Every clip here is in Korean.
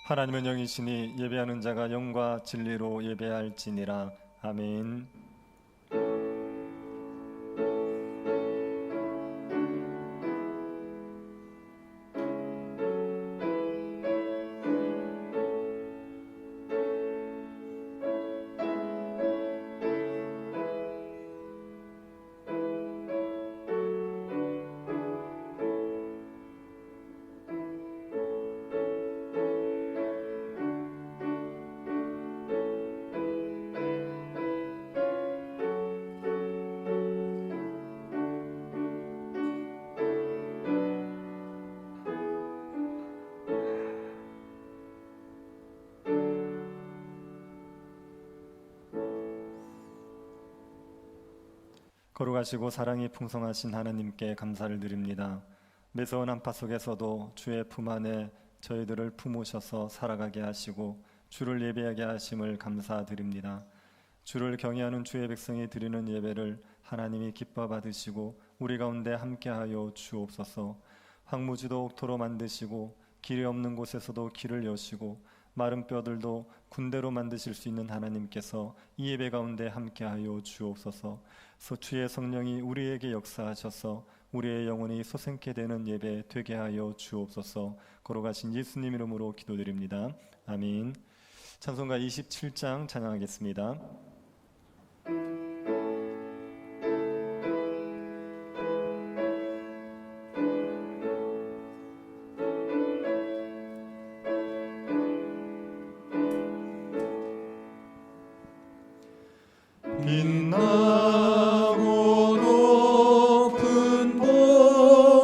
하나님은 영이시니 예배하는 자가 영과 진리로 예배할지니라. 아멘. 거룩하시고 사랑이 풍성하신 하나님께 감사를 드립니다. 매서운 한파 속에서도 주의 품 안에 저희들을 품으셔서 살아가게 하시고 주를 예배하게 하심을 감사드립니다. 주를 경외하는 주의 백성이 드리는 예배를 하나님이 기뻐 받으시고 우리 가운데 함께하여 주옵소서. 황무지도 옥토로 만드시고 길이 없는 곳에서도 길을 여시고 마른 뼈들도 군대로 만드실 수 있는 하나님께서 이 예배 가운데 함께하여 주옵소서. 주의 성령이 우리에게 역사하셔서 우리의 영혼이 소생케 되는 예배 되게 하여 주옵소서. 거룩하신 예수님 이름으로 기도드립니다. 아멘. 찬송가 27장 찬양하겠습니다. 빛나고 높은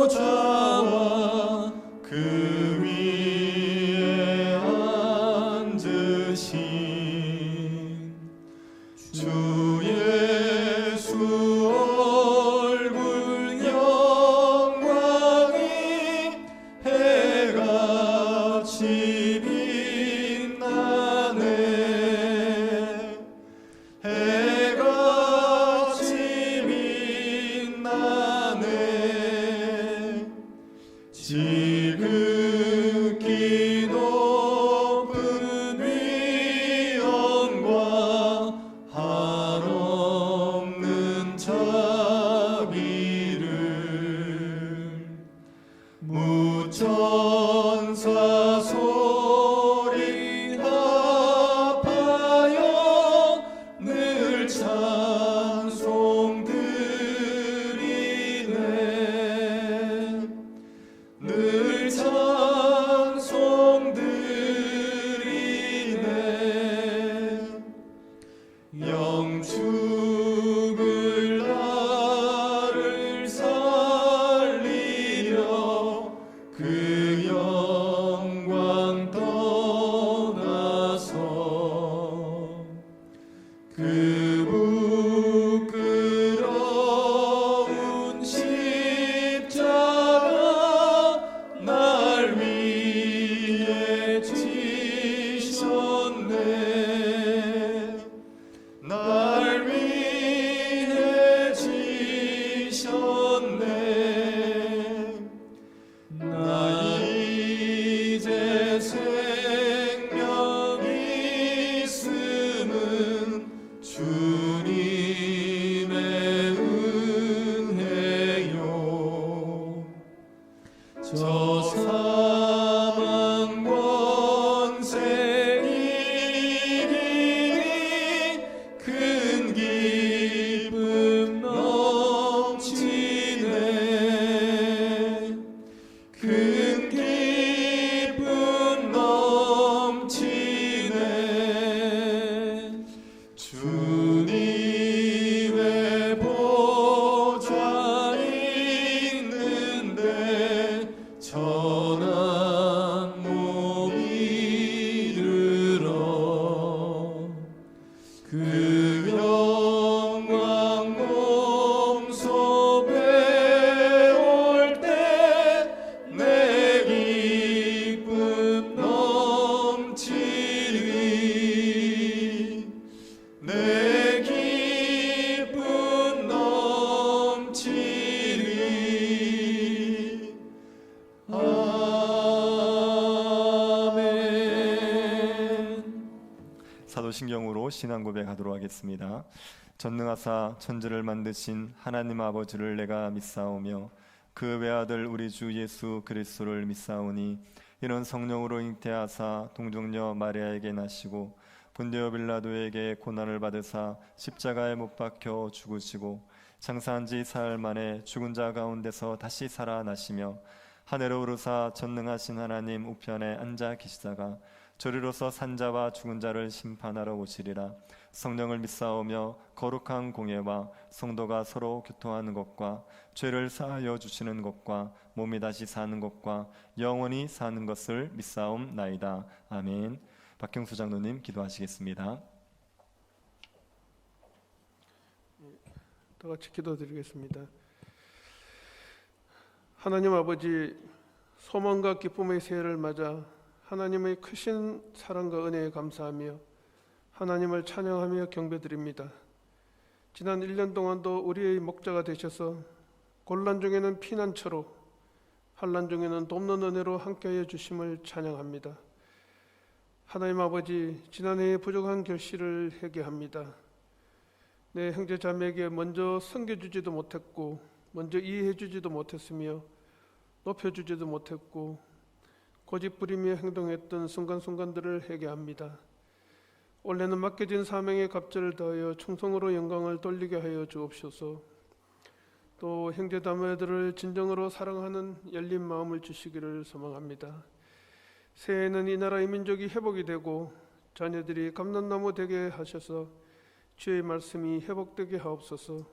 보좌와 그 위에 앉으신 주 예수 얼굴 영광이 해같이 빛나네. 지극히 높은 위엄과 한없는 자비를 무천사 소리 합하여 늘 찬송 늘 찬송 드리네. 영축을 나를 살리려 그 영광 떠나서 그 부끄러운 십자가 날 위해 지셨네. 날 위해 지셨네. 나 이제 생명 있음은 주님의 은혜요. 저 사망 권세 사도신경으로 신앙 고백하도록 하겠습니다. 전능하사 천지를 만드신 하나님 아버지를 내가 믿사오며 그 외아들 우리 주 예수 그리스도를 믿사오니 이는 성령으로 잉태하사 동정녀 마리아에게 나시고 본디오 빌라도에게 고난을 받으사 십자가에 못 박혀 죽으시고 장사한 지 사흘 만에 죽은 자 가운데서 다시 살아나시며 하늘에 오르사 전능하신 하나님 우편에 앉아 계시다가 저리로서 산자와 죽은 자를 심판하러 오시리라. 성령을 믿사오며 거룩한 공예와 성도가 서로 교통하는 것과 죄를 사하여 주시는 것과 몸이 다시 사는 것과 영원히 사는 것을 믿사옵나이다. 아멘. 박형수 장로님 기도하시겠습니다. 다 같이 기도드리겠습니다. 하나님 아버지, 소망과 기쁨의 새해를 맞아 하나님의 크신 사랑과 은혜에 감사하며 하나님을 찬양하며 경배드립니다. 지난 1년 동안도 우리의 목자가 되셔서 곤란 중에는 피난처로, 환난 중에는 돕는 은혜로 함께하여 주심을 찬양합니다. 하나님 아버지, 지난해에 부족한 결실을 회개합니다. 내 형제 자매에게 먼저 섬겨주지도 못했고, 먼저 이해해주지도 못했으며 높여주지도 못했고, 고집부리며 행동했던 순간순간들을 회개합니다. 올해는 맡겨진 사명에 갑절을 더하여 충성으로 영광을 돌리게 하여 주옵소서. 또 형제 자매들을 진정으로 사랑하는 열린 마음을 주시기를 소망합니다. 새해에는 이 나라의 민족이 회복이 되고 자녀들이 감람나무 되게 하셔서 주의 말씀이 회복되게 하옵소서.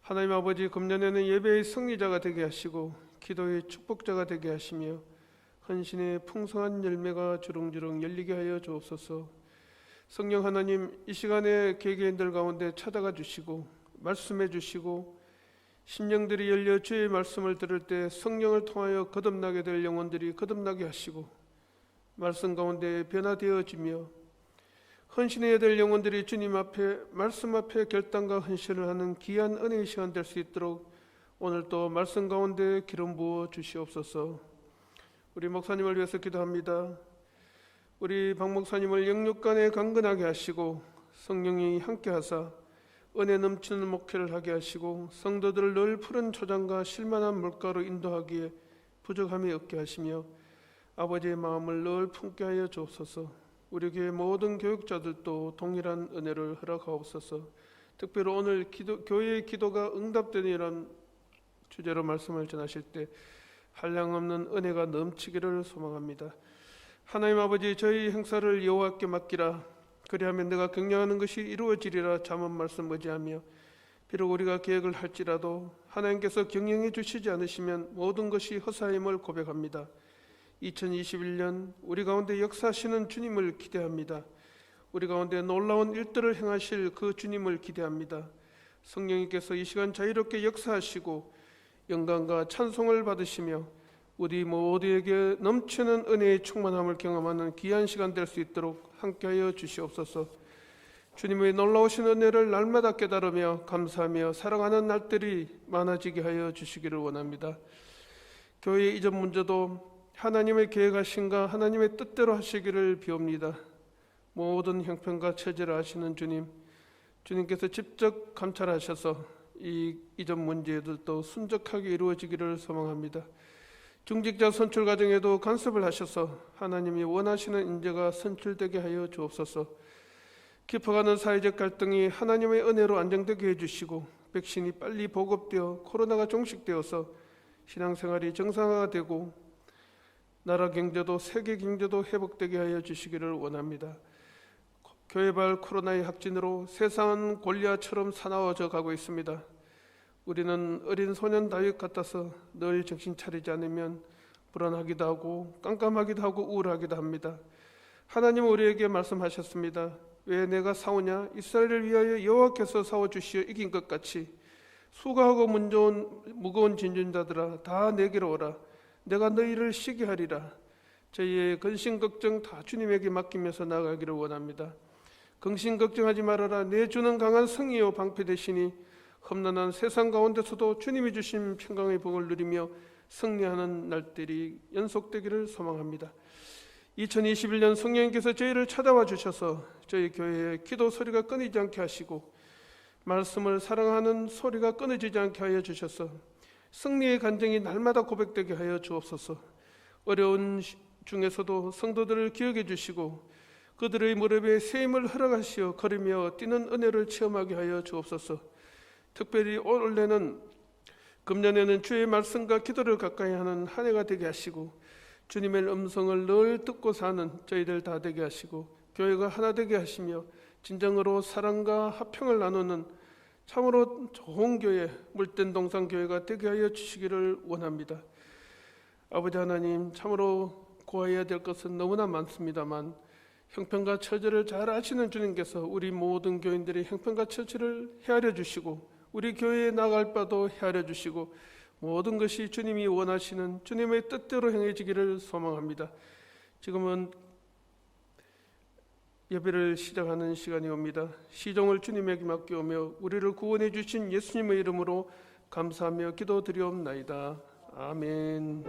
하나님 아버지, 금년에는 예배의 승리자가 되게 하시고 기도의 축복자가 되게 하시며 헌신의 풍성한 열매가 주렁주렁 열리게 하여 주옵소서. 성령 하나님, 이 시간에 개개인들 가운데 찾아가 주시고 말씀해 주시고 심령들이 열려 주의 말씀을 들을 때 성령을 통하여 거듭나게 될 영혼들이 거듭나게 하시고 말씀 가운데 변화되어지며 헌신해야 될 영혼들이 주님 앞에 말씀 앞에 결단과 헌신을 하는 귀한 은혜의 시간 될 수 있도록 오늘 또 말씀 가운데 기름 부어 주시옵소서. 우리 목사님을 위해서 기도합니다. 우리 박 목사님을 영육간에 강건하게 하시고 성령이 함께하사 은혜 넘치는 목회를 하게 하시고 성도들을 늘 푸른 초장과 실만한 물가로 인도하기에 부족함이 없게 하시며 아버지의 마음을 늘 품게 하여 주옵소서. 우리 교회 모든 교육자들도 동일한 은혜를 허락하옵소서. 특별히 오늘 교회의 기도가 응답되니라는 주제로 말씀을 전하실 때 한량없는 은혜가 넘치기를 소망합니다. 하나님 아버지, 저희 행사를 여호와께 맡기라. 그리하면 내가 경영하는 것이 이루어지리라. 잠언 말씀 의지하며 비록 우리가 계획을 할지라도 하나님께서 경영해 주시지 않으시면 모든 것이 허사임을 고백합니다. 2021년 우리 가운데 역사하시는 주님을 기대합니다. 우리 가운데 놀라운 일들을 행하실 그 주님을 기대합니다. 성령님께서 이 시간 자유롭게 역사하시고 영광과 찬송을 받으시며 우리 모두에게 넘치는 은혜의 충만함을 경험하는 귀한 시간 될 수 있도록 함께하여 주시옵소서. 주님의 놀라우신 은혜를 날마다 깨달으며 감사하며 사랑하는 날들이 많아지게 하여 주시기를 원합니다. 교회 이전 문제도 하나님의 계획하신가 하나님의 뜻대로 하시기를 비옵니다. 모든 형편과 처지를 아시는 주님, 주님께서 직접 감찰하셔서 이 이전 문제들도 순적하게 이루어지기를 소망합니다. 중직자 선출 과정에도 간섭을 하셔서 하나님이 원하시는 인재가 선출되게 하여 주옵소서. 깊어가는 사회적 갈등이 하나님의 은혜로 안정되게 해주시고 백신이 빨리 보급되어 코로나가 종식되어서 신앙생활이 정상화가 되고 나라 경제도 세계 경제도 회복되게 하여 주시기를 원합니다. 교회발 코로나의 확진으로 세상은 골리앗처럼 사나워져 가고 있습니다. 우리는 어린 소년 다윗 같아서 늘 정신 차리지 않으면 불안하기도 하고 깜깜하기도 하고 우울하기도 합니다. 하나님은 우리에게 말씀하셨습니다. 왜 내가 싸우냐? 이스라엘을 위하여 여호와께서 싸워주시어 이긴 것 같이 수고하고 무거운 진진자들아 다 내게로 오라. 내가 너희를 쉬게 하리라. 저희의 근심 걱정 다 주님에게 맡기면서 나아가기를 원합니다. 근심 걱정하지 말아라. 내 주는 강한 성이요 방패 되시니 험난한 세상 가운데서도 주님이 주신 평강의 복을 누리며 승리하는 날들이 연속되기를 소망합니다. 2021년 성령님께서 저희를 찾아와 주셔서 저희 교회에 기도 소리가 끊이지 않게 하시고 말씀을 사랑하는 소리가 끊어지지 않게 하여 주셔서 승리의 간증이 날마다 고백되게 하여 주옵소서. 어려운 중에서도 성도들을 기억해 주시고 그들의 무릎에 새 힘을 허락하시어 걸으며 뛰는 은혜를 체험하게 하여 주옵소서. 특별히 올해는 금년에는 주의 말씀과 기도를 가까이 하는 한 해가 되게 하시고 주님의 음성을 늘 듣고 사는 저희들 다 되게 하시고 교회가 하나 되게 하시며 진정으로 사랑과 화평을 나누는 참으로 좋은 교회, 물된 동산 교회가 되게 하여 주시기를 원합니다. 아버지 하나님, 참으로 구해야 될 것은 너무나 많습니다만 형편과 처지를 잘 아시는 주님께서 우리 모든 교인들의 형편과 처지를 헤아려 주시고 우리 교회에 나갈 바도 헤아려 주시고 모든 것이 주님이 원하시는 주님의 뜻대로 행해지기를 소망합니다. 지금은 예배를 시작하는 시간이 옵니다. 시종을 주님에게 맡기오며 우리를 구원해 주신 예수님의 이름으로 감사하며 기도드리옵나이다. 아멘.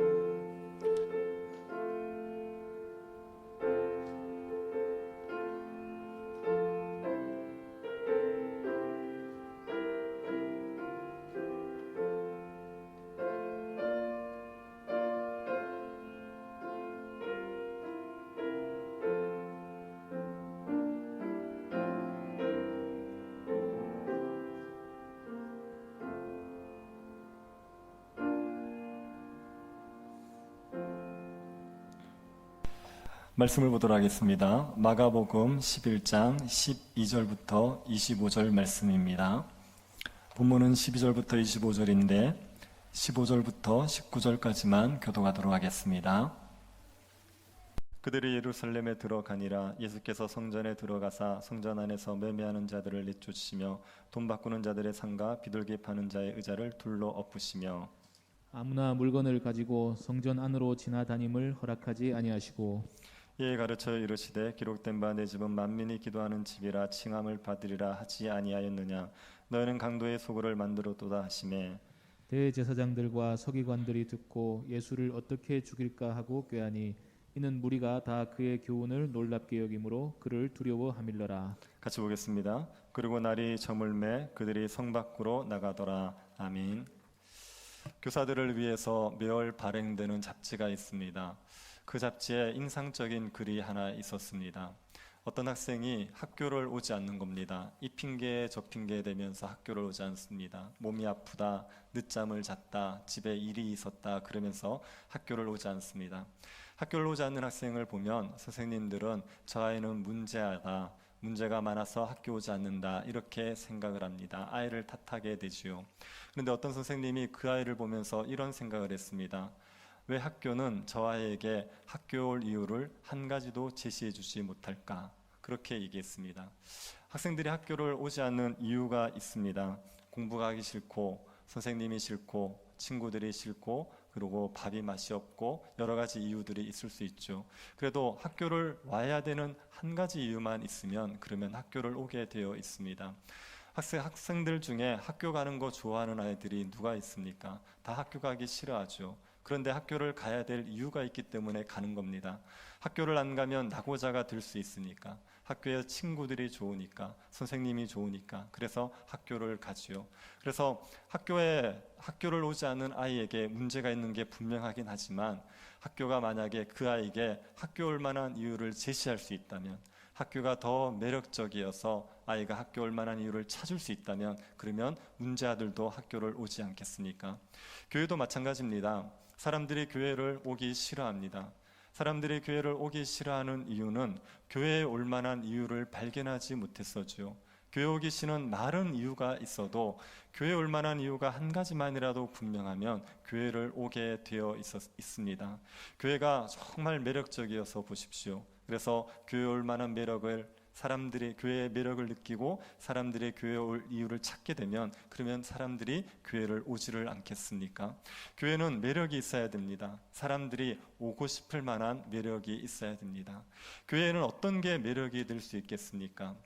말씀을 보도록 하겠습니다. 마가복음 11장 12절부터 25절 말씀입니다. 본문은 12절부터 25절인데 15절부터 19절까지만 교독하도록 하겠습니다. 그들이 예루살렘에 들어가니라. 예수께서 성전에 들어가사 성전 안에서 매매하는 자들을 내쫓으시며 돈 바꾸는 자들의 상과 비둘기 파는 자의 의자를 둘러 엎으시며 아무나 물건을 가지고 성전 안으로 지나다님을 허락하지 아니하시고 이에 가르쳐 이르시되 기록된 바 내 집은 만민이 기도하는 집이라 칭함을 받으리라 하지 아니하였느냐. 너희는 강도의 소굴을 만들었도다 하시매 대제사장들과 서기관들이 듣고 예수를 어떻게 죽일까 하고 꾀하니 이는 무리가 다 그의 교훈을 놀랍게 여김으로 그를 두려워하밀러라. 같이 보겠습니다. 그리고 날이 저물매 그들이 성 밖으로 나가더라. 아멘. 교사들을 위해서 매월 발행되는 잡지가 있습니다. 그 잡지에 인상적인 글이 하나 있었습니다. 어떤 학생이 학교를 오지 않는 겁니다. 이 핑계에 저 핑계 대면서 학교를 오지 않습니다. 몸이 아프다, 늦잠을 잤다, 집에 일이 있었다 그러면서 학교를 오지 않습니다. 학교를 오지 않는 학생을 보면 선생님들은 저 아이는 문제하다, 문제가 많아서 학교 오지 않는다 이렇게 생각을 합니다. 아이를 탓하게 되지요. 그런데 어떤 선생님이 그 아이를 보면서 이런 생각을 했습니다. 왜 학교는 저 아이에게 학교 올 이유를 한 가지도 제시해 주지 못할까? 그렇게 얘기했습니다. 학생들이 학교를 오지 않는 이유가 있습니다. 공부가 하기 싫고 선생님이 싫고 친구들이 싫고 그리고 밥이 맛이 없고 여러 가지 이유들이 있을 수 있죠. 그래도 학교를 와야 되는 한 가지 이유만 있으면 그러면 학교를 오게 되어 있습니다. 학생들 중에 학교 가는 거 좋아하는 아이들이 누가 있습니까? 다 학교 가기 싫어하죠. 그런데 학교를 가야 될 이유가 있기 때문에 가는 겁니다. 학교를 안 가면 낙오자가 될 수 있으니까, 학교에 친구들이 좋으니까, 선생님이 좋으니까, 그래서 학교를 가지요. 그래서 학교를 오지 않는 아이에게 문제가 있는 게 분명하긴 하지만 학교가 만약에 그 아이에게 학교 올 만한 이유를 제시할 수 있다면, 학교가 더 매력적이어서 아이가 학교 올 만한 이유를 찾을 수 있다면 그러면 문제 아들도 학교를 오지 않겠습니까? 교회도 마찬가지입니다. 사람들이 교회를 오기 싫어합니다. 사람들이 교회를 오기 싫어하는 이유는 교회에 올 만한 이유를 발견하지 못했었죠. 교회 오기 싫은 많은 이유가 있어도 교회 올 만한 이유가 한 가지만이라도 분명하면 교회를 오게 되어 있습니다. 교회가 정말 매력적이어서 보십시오. 그래서 교회 올 만한 매력을 사람들이 교회의 매력을 느끼고 사람들이 교회에 올 이유를 찾게 되면 그러면 사람들이 교회를 오지를 않겠습니까? 교회는 매력이 있어야 됩니다. 사람들이 오고 싶을 만한 매력이 있어야 됩니다. 교회에는 어떤 게 매력이 될 수 있겠습니까?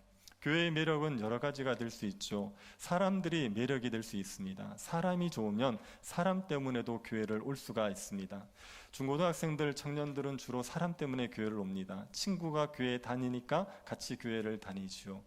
교회의 매력은 여러 가지가 될 수 있죠. 사람들이 매력이 될 수 있습니다. 사람이 좋으면 사람 때문에도 교회를 올 수가 있습니다. 중고등학생들, 청년들은 주로 사람 때문에 교회를 옵니다. 친구가 교회에 다니니까 같이 교회를 다니지요.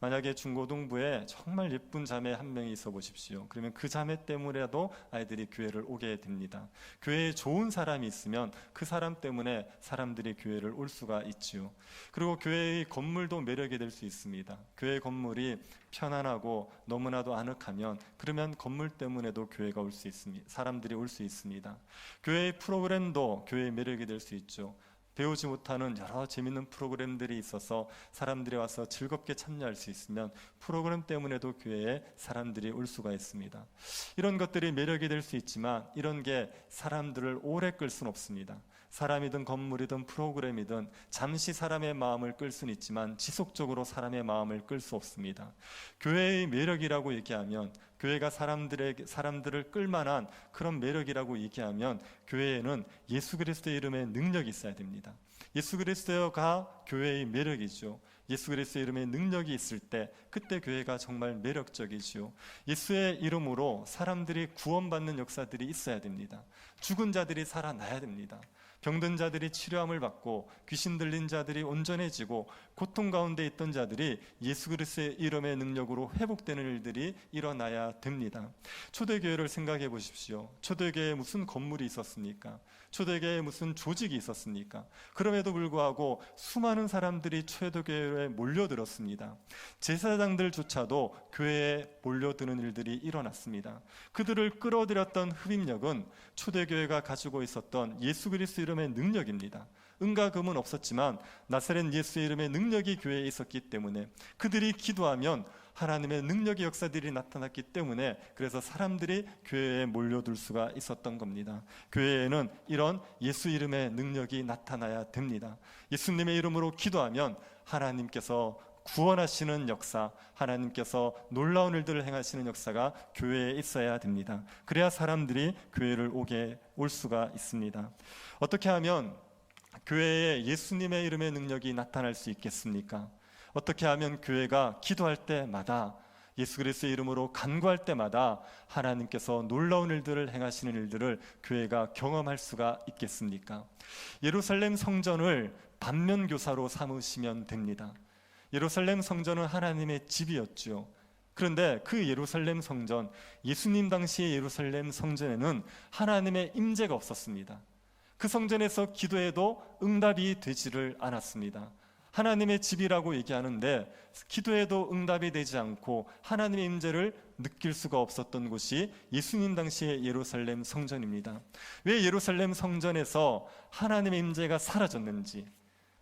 만약에 중고등부에 정말 예쁜 자매 한 명이 있어 보십시오. 그러면 그 자매 때문에라도 아이들이 교회를 오게 됩니다. 교회에 좋은 사람이 있으면 그 사람 때문에 사람들이 교회를 올 수가 있지요. 그리고 교회의 건물도 매력이 될 수 있습니다. 교회 건물이 편안하고 너무나도 아늑하면 그러면 건물 때문에도 교회가 올 수 있습니다. 사람들이 올 수 있습니다. 교회의 프로그램도 교회의 매력이 될 수 있죠. 배우지 못하는 여러 재밌는 프로그램들이 있어서 사람들이 와서 즐겁게 참여할 수 있으면 프로그램 때문에도 교회에 사람들이 올 수가 있습니다. 이런 것들이 매력이 될 수 있지만 이런 게 사람들을 오래 끌 수는 없습니다. 사람이든 건물이든 프로그램이든 잠시 사람의 마음을 끌 수는 있지만 지속적으로 사람의 마음을 끌 수 없습니다. 교회의 매력이라고 얘기하면, 교회가 사람들을 끌만한 그런 매력이라고 얘기하면 교회에는 예수 그리스도의 이름의 능력이 있어야 됩니다. 예수 그리스도가 교회의 매력이죠. 예수 그리스도의 이름의 능력이 있을 때 그때 교회가 정말 매력적이지요. 예수의 이름으로 사람들이 구원받는 역사들이 있어야 됩니다. 죽은 자들이 살아나야 됩니다. 병든 자들이 치료함을 받고 귀신 들린 자들이 온전해지고 고통 가운데 있던 자들이 예수 그리스도의 이름의 능력으로 회복되는 일들이 일어나야 됩니다. 초대교회를 생각해 보십시오. 초대교회에 무슨 건물이 있었습니까? 초대교회에 무슨 조직이 있었습니까? 그럼에도 불구하고 수많은 사람들이 초대교회에 몰려들었습니다. 제사장들조차도 교회에 몰려드는 일들이 일어났습니다. 그들을 끌어들였던 흡입력은 초대교회가 가지고 있었던 예수 그리스도 이름의 능력입니다. 은과 금은 없었지만 나사렛 예수의 이름의 능력이 교회에 있었기 때문에 그들이 기도하면 하나님의 능력의 역사들이 나타났기 때문에 그래서 사람들이 교회에 몰려들 수가 있었던 겁니다. 교회에는 이런 예수 이름의 능력이 나타나야 됩니다. 예수님의 이름으로 기도하면 하나님께서 구원하시는 역사, 하나님께서 놀라운 일들을 행하시는 역사가 교회에 있어야 됩니다. 그래야 사람들이 교회를 올 수가 있습니다. 어떻게 하면 교회에 예수님의 이름의 능력이 나타날 수 있겠습니까? 어떻게 하면 교회가 기도할 때마다 예수 그리스도의 이름으로 간구할 때마다 하나님께서 놀라운 일들을 행하시는 일들을 교회가 경험할 수가 있겠습니까? 예루살렘 성전을 반면교사로 삼으시면 됩니다. 예루살렘 성전은 하나님의 집이었죠. 그런데 그 예루살렘 성전, 예수님 당시의 예루살렘 성전에는 하나님의 임재가 없었습니다. 그 성전에서 기도해도 응답이 되지를 않았습니다. 하나님의 집이라고 얘기하는데 기도해도 응답이 되지 않고 하나님의 임재를 느낄 수가 없었던 곳이 예수님 당시의 예루살렘 성전입니다. 왜 예루살렘 성전에서 하나님의 임재가 사라졌는지,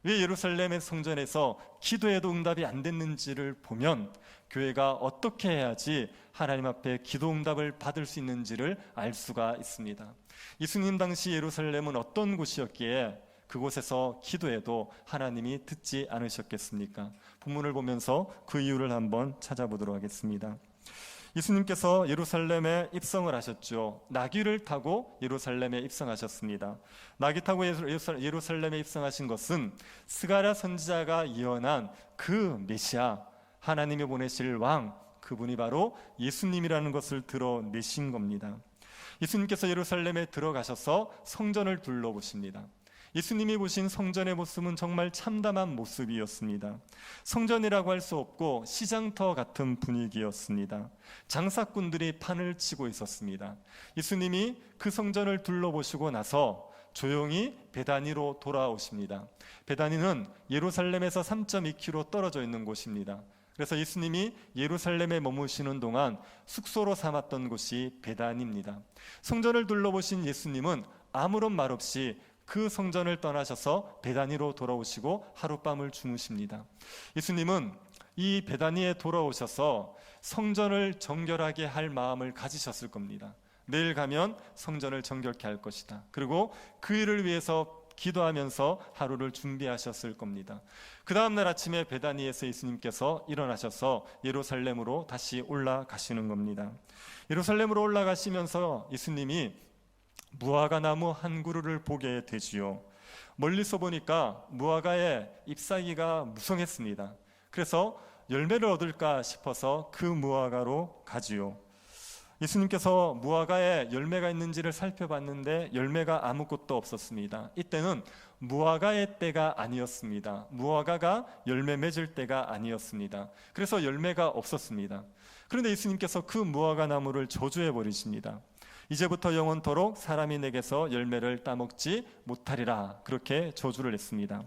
왜 예루살렘의 성전에서 기도해도 응답이 안 됐는지를 보면 교회가 어떻게 해야지 하나님 앞에 기도 응답을 받을 수 있는지를 알 수가 있습니다. 예수님 당시 예루살렘은 어떤 곳이었기에 그곳에서 기도해도 하나님이 듣지 않으셨겠습니까? 본문을 보면서 그 이유를 한번 찾아보도록 하겠습니다. 예수님께서 예루살렘에 입성을 하셨죠. 나귀를 타고 예루살렘에 입성하셨습니다. 나귀 타고 예루살렘에 입성하신 것은 스가랴 선지자가 예언한 그 메시아, 하나님이 보내실 왕, 그분이 바로 예수님이라는 것을 드러내신 겁니다. 예수님께서 예루살렘에 들어가셔서 성전을 둘러보십니다. 예수님이 보신 성전의 모습은 정말 참담한 모습이었습니다. 성전이라고 할 수 없고 시장터 같은 분위기였습니다. 장사꾼들이 판을 치고 있었습니다. 예수님이 그 성전을 둘러보시고 나서 조용히 베다니로 돌아오십니다. 베다니는 예루살렘에서 3.2km 떨어져 있는 곳입니다. 그래서 예수님이 예루살렘에 머무시는 동안 숙소로 삼았던 곳이 베다니입니다. 성전을 둘러보신 예수님은 아무런 말 없이 그 성전을 떠나셔서 베다니로 돌아오시고 하룻밤을 주무십니다. 예수님은 이 베다니에 돌아오셔서 성전을 정결하게 할 마음을 가지셨을 겁니다. 내일 가면 성전을 정결케 할 것이다. 그리고 그 일을 위해서 기도하면서 하루를 준비하셨을 겁니다. 그 다음날 아침에 베다니에서 예수님께서 일어나셔서 예루살렘으로 다시 올라가시는 겁니다. 예루살렘으로 올라가시면서 예수님이 무화과 나무 한 그루를 보게 되지요. 멀리서 보니까 무화과의 잎사귀가 무성했습니다. 그래서 열매를 얻을까 싶어서 그 무화과로 가지요. 예수님께서 무화과에 열매가 있는지를 살펴봤는데 열매가 아무것도 없었습니다. 이때는 무화과의 때가 아니었습니다. 무화과가 열매 맺을 때가 아니었습니다. 그래서 열매가 없었습니다. 그런데 예수님께서 그 무화과 나무를 저주해 버리십니다. 이제부터 영원토록 사람이 내게서 열매를 따먹지 못하리라, 그렇게 저주를 했습니다.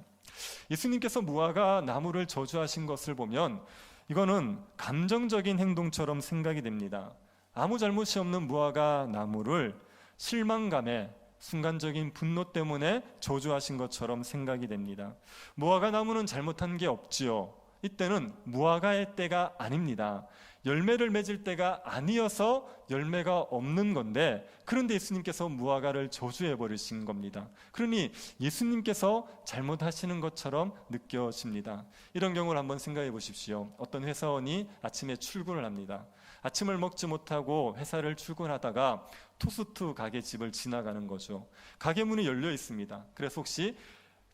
예수님께서 무화과 나무를 저주하신 것을 보면 이거는 감정적인 행동처럼 생각이 됩니다. 아무 잘못이 없는 무화과 나무를 실망감에 순간적인 분노 때문에 저주하신 것처럼 생각이 됩니다. 무화과 나무는 잘못한 게 없지요. 이때는 무화과의 때가 아닙니다. 열매를 맺을 때가 아니어서 열매가 없는 건데, 그런데 예수님께서 무화과를 저주해 버리신 겁니다. 그러니 예수님께서 잘못하시는 것처럼 느껴집니다. 이런 경우를 한번 생각해 보십시오. 어떤 회사원이 아침에 출근을 합니다. 아침을 먹지 못하고 회사를 출근하다가 토스트 가게 집을 지나가는 거죠. 가게 문이 열려 있습니다. 그래서 혹시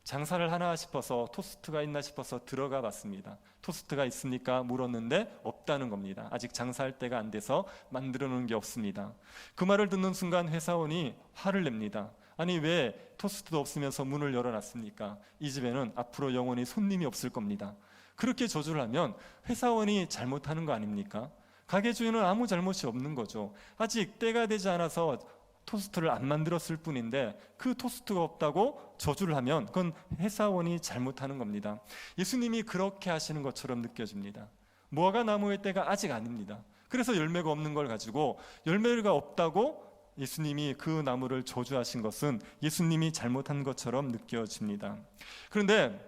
장사를 하나 싶어서 토스트가 있나 싶어서 들어가 봤습니다. 토스트가 있습니까? 물었는데 없다는 겁니다. 아직 장사할 때가 안 돼서 만들어 놓은 게 없습니다. 그 말을 듣는 순간 회사원이 화를 냅니다. 아니, 왜 토스트도 없으면서 문을 열어놨습니까? 이 집에는 앞으로 영원히 손님이 없을 겁니다. 그렇게 저주를 하면 회사원이 잘못하는 거 아닙니까? 가게 주인은 아무 잘못이 없는 거죠. 아직 때가 되지 않아서 토스트를 안 만들었을 뿐인데 그 토스트가 없다고 저주를 하면 그건 회사원이 잘못하는 겁니다. 예수님이 그렇게 하시는 것처럼 느껴집니다. 무화과 나무의 때가 아직 아닙니다. 그래서 열매가 없는 걸 가지고 열매가 없다고 예수님이 그 나무를 저주하신 것은 예수님이 잘못한 것처럼 느껴집니다. 그런데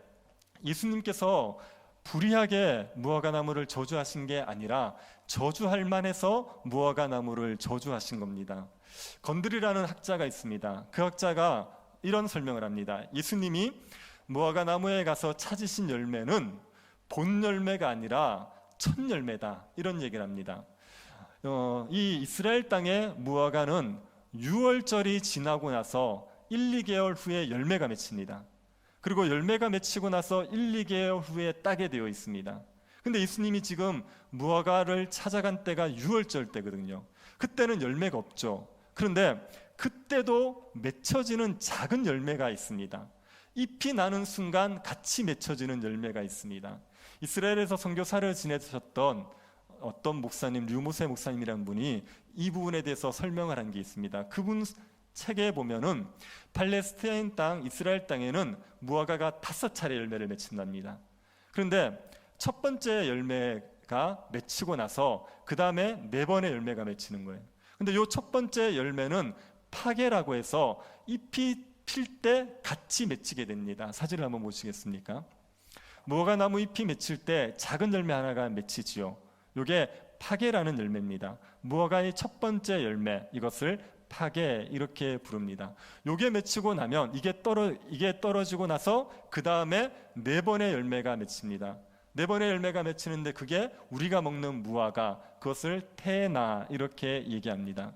예수님께서 불의하게 무화과 나무를 저주하신 게 아니라 저주할 만해서 무화과 나무를 저주하신 겁니다. 건드리라는 학자가 있습니다. 그 학자가 이런 설명을 합니다. 예수님이 무화과 나무에 가서 찾으신 열매는 본 열매가 아니라 첫 열매다, 이런 얘기를 합니다. 이 이스라엘 땅의 무화과는 6월절이 지나고 나서 1, 2개월 후에 열매가 맺힙니다. 그리고 열매가 맺히고 나서 1, 2개월 후에 따게 되어 있습니다. 근데 예수님이 지금 무화과를 찾아간 때가 6월절 때거든요. 그때는 열매가 없죠. 그런데 그때도 맺혀지는 작은 열매가 있습니다. 잎이 나는 순간 같이 맺혀지는 열매가 있습니다. 이스라엘에서 선교사를 지내셨던 어떤 목사님, 류모세 목사님이라는 분이 이 부분에 대해서 설명을 한 게 있습니다. 그분 책에 보면은 팔레스타인 땅, 이스라엘 땅에는 무화과가 5차례 열매를 맺힌답니다. 그런데 첫 번째 열매가 맺히고 나서 그 다음에 4번의 열매가 맺히는 거예요. 근데 이 첫 번째 열매는 파게라고 해서 잎이 필 때 같이 맺히게 됩니다. 사진을 한번 보시겠습니까? 무화과 나무 잎이 맺힐 때 작은 열매 하나가 맺히지요. 이게 파게라는 열매입니다. 무화과의 첫 번째 열매, 이것을 파게, 이렇게 부릅니다. 요게 맺히고 나면 이게 떨어지고 나서 그 다음에 4번의 열매가 맺힙니다. 4번의 열매가 맺히는데 그게 우리가 먹는 무화과, 그것을 테나, 이렇게 얘기합니다.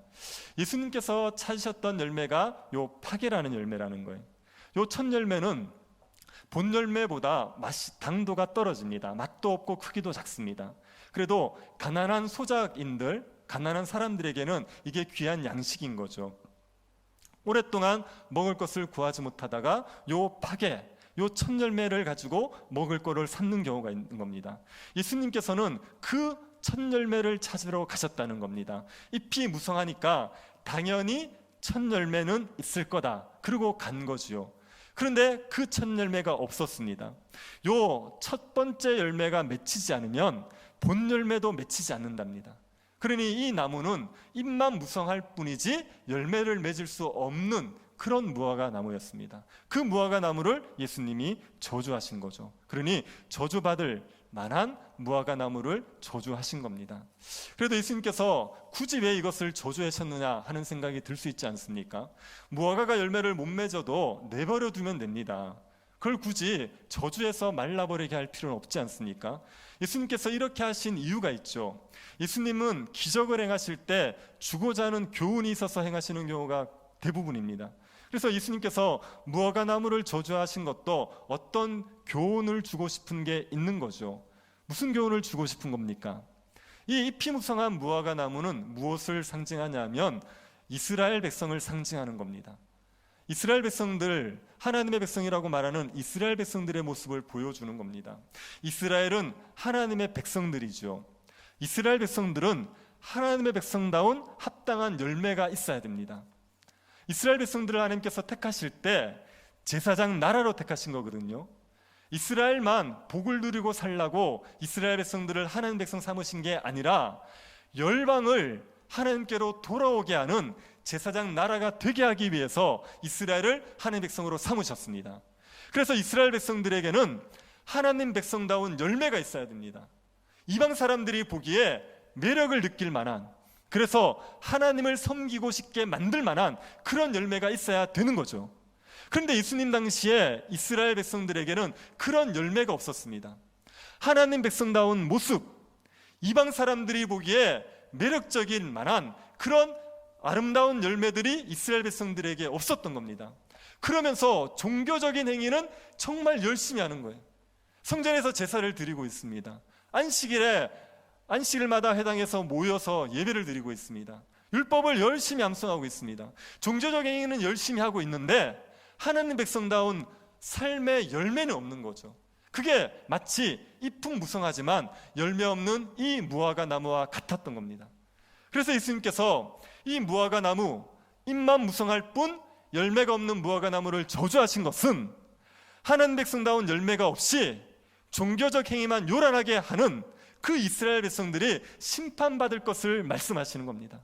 예수님께서 찾으셨던 열매가 요 파게라는 열매라는 거예요. 요 첫 열매는 본 열매보다 당도가 떨어집니다. 맛도 없고 크기도 작습니다. 그래도 가난한 소작인들, 가난한 사람들에게는 이게 귀한 양식인 거죠. 오랫동안 먹을 것을 구하지 못하다가 요 파게, 요 첫 열매를 가지고 먹을 거를 찾는 경우가 있는 겁니다. 예수님께서는 그 첫 열매를 찾으러 가셨다는 겁니다. 잎이 무성하니까 당연히 첫 열매는 있을 거다, 그러고 간 거지요. 그런데 그 첫 열매가 없었습니다. 요 첫 번째 열매가 맺히지 않으면 본 열매도 맺히지 않는답니다. 그러니 이 나무는 잎만 무성할 뿐이지 열매를 맺을 수 없는 그런 무화과 나무였습니다. 그 무화과 나무를 예수님이 저주하신 거죠. 그러니 저주받을 만한 무화과 나무를 저주하신 겁니다. 그래도 예수님께서 굳이 왜 이것을 저주하셨느냐 하는 생각이 들 수 있지 않습니까? 무화과가 열매를 못 맺어도 내버려 두면 됩니다. 그걸 굳이 저주해서 말라버리게 할 필요는 없지 않습니까? 예수님께서 이렇게 하신 이유가 있죠. 예수님은 기적을 행하실 때 주고자 하는 교훈이 있어서 행하시는 경우가 대부분입니다. 그래서 예수님께서 무화과 나무를 저주하신 것도 어떤 교훈을 주고 싶은 게 있는 거죠. 무슨 교훈을 주고 싶은 겁니까? 이 잎이 무성한 무화과 나무는 무엇을 상징하냐면 이스라엘 백성을 상징하는 겁니다. 이스라엘 백성들, 하나님의 백성이라고 말하는 이스라엘 백성들의 모습을 보여주는 겁니다. 이스라엘은 하나님의 백성들이죠. 이스라엘 백성들은 하나님의 백성다운 합당한 열매가 있어야 됩니다. 이스라엘 백성들을 하나님께서 택하실 때 제사장 나라로 택하신 거거든요. 이스라엘만 복을 누리고 살라고 이스라엘 백성들을 하나님 백성 삼으신 게 아니라 열방을 하나님께로 돌아오게 하는 제사장 나라가 되게 하기 위해서 이스라엘을 하나님 백성으로 삼으셨습니다. 그래서 이스라엘 백성들에게는 하나님 백성다운 열매가 있어야 됩니다. 이방 사람들이 보기에 매력을 느낄 만한, 그래서 하나님을 섬기고 싶게 만들 만한 그런 열매가 있어야 되는 거죠. 그런데 예수님 당시에 이스라엘 백성들에게는 그런 열매가 없었습니다. 하나님 백성다운 모습, 이방 사람들이 보기에 매력적인 만한 그런 아름다운 열매들이 이스라엘 백성들에게 없었던 겁니다. 그러면서 종교적인 행위는 정말 열심히 하는 거예요. 성전에서 제사를 드리고 있습니다. 안식일마다 회당에서 모여서 예배를 드리고 있습니다. 율법을 열심히 암송하고 있습니다. 종교적 행위는 열심히 하고 있는데 하나님 백성다운 삶의 열매는 없는 거죠. 그게 마치 잎은 무성하지만 열매 없는 이 무화과 나무와 같았던 겁니다. 그래서 예수님께서 이 무화과 나무, 잎만 무성할 뿐 열매가 없는 무화과 나무를 저주하신 것은 하나님 백성다운 열매가 없이 종교적 행위만 요란하게 하는 그 이스라엘 백성들이 심판받을 것을 말씀하시는 겁니다.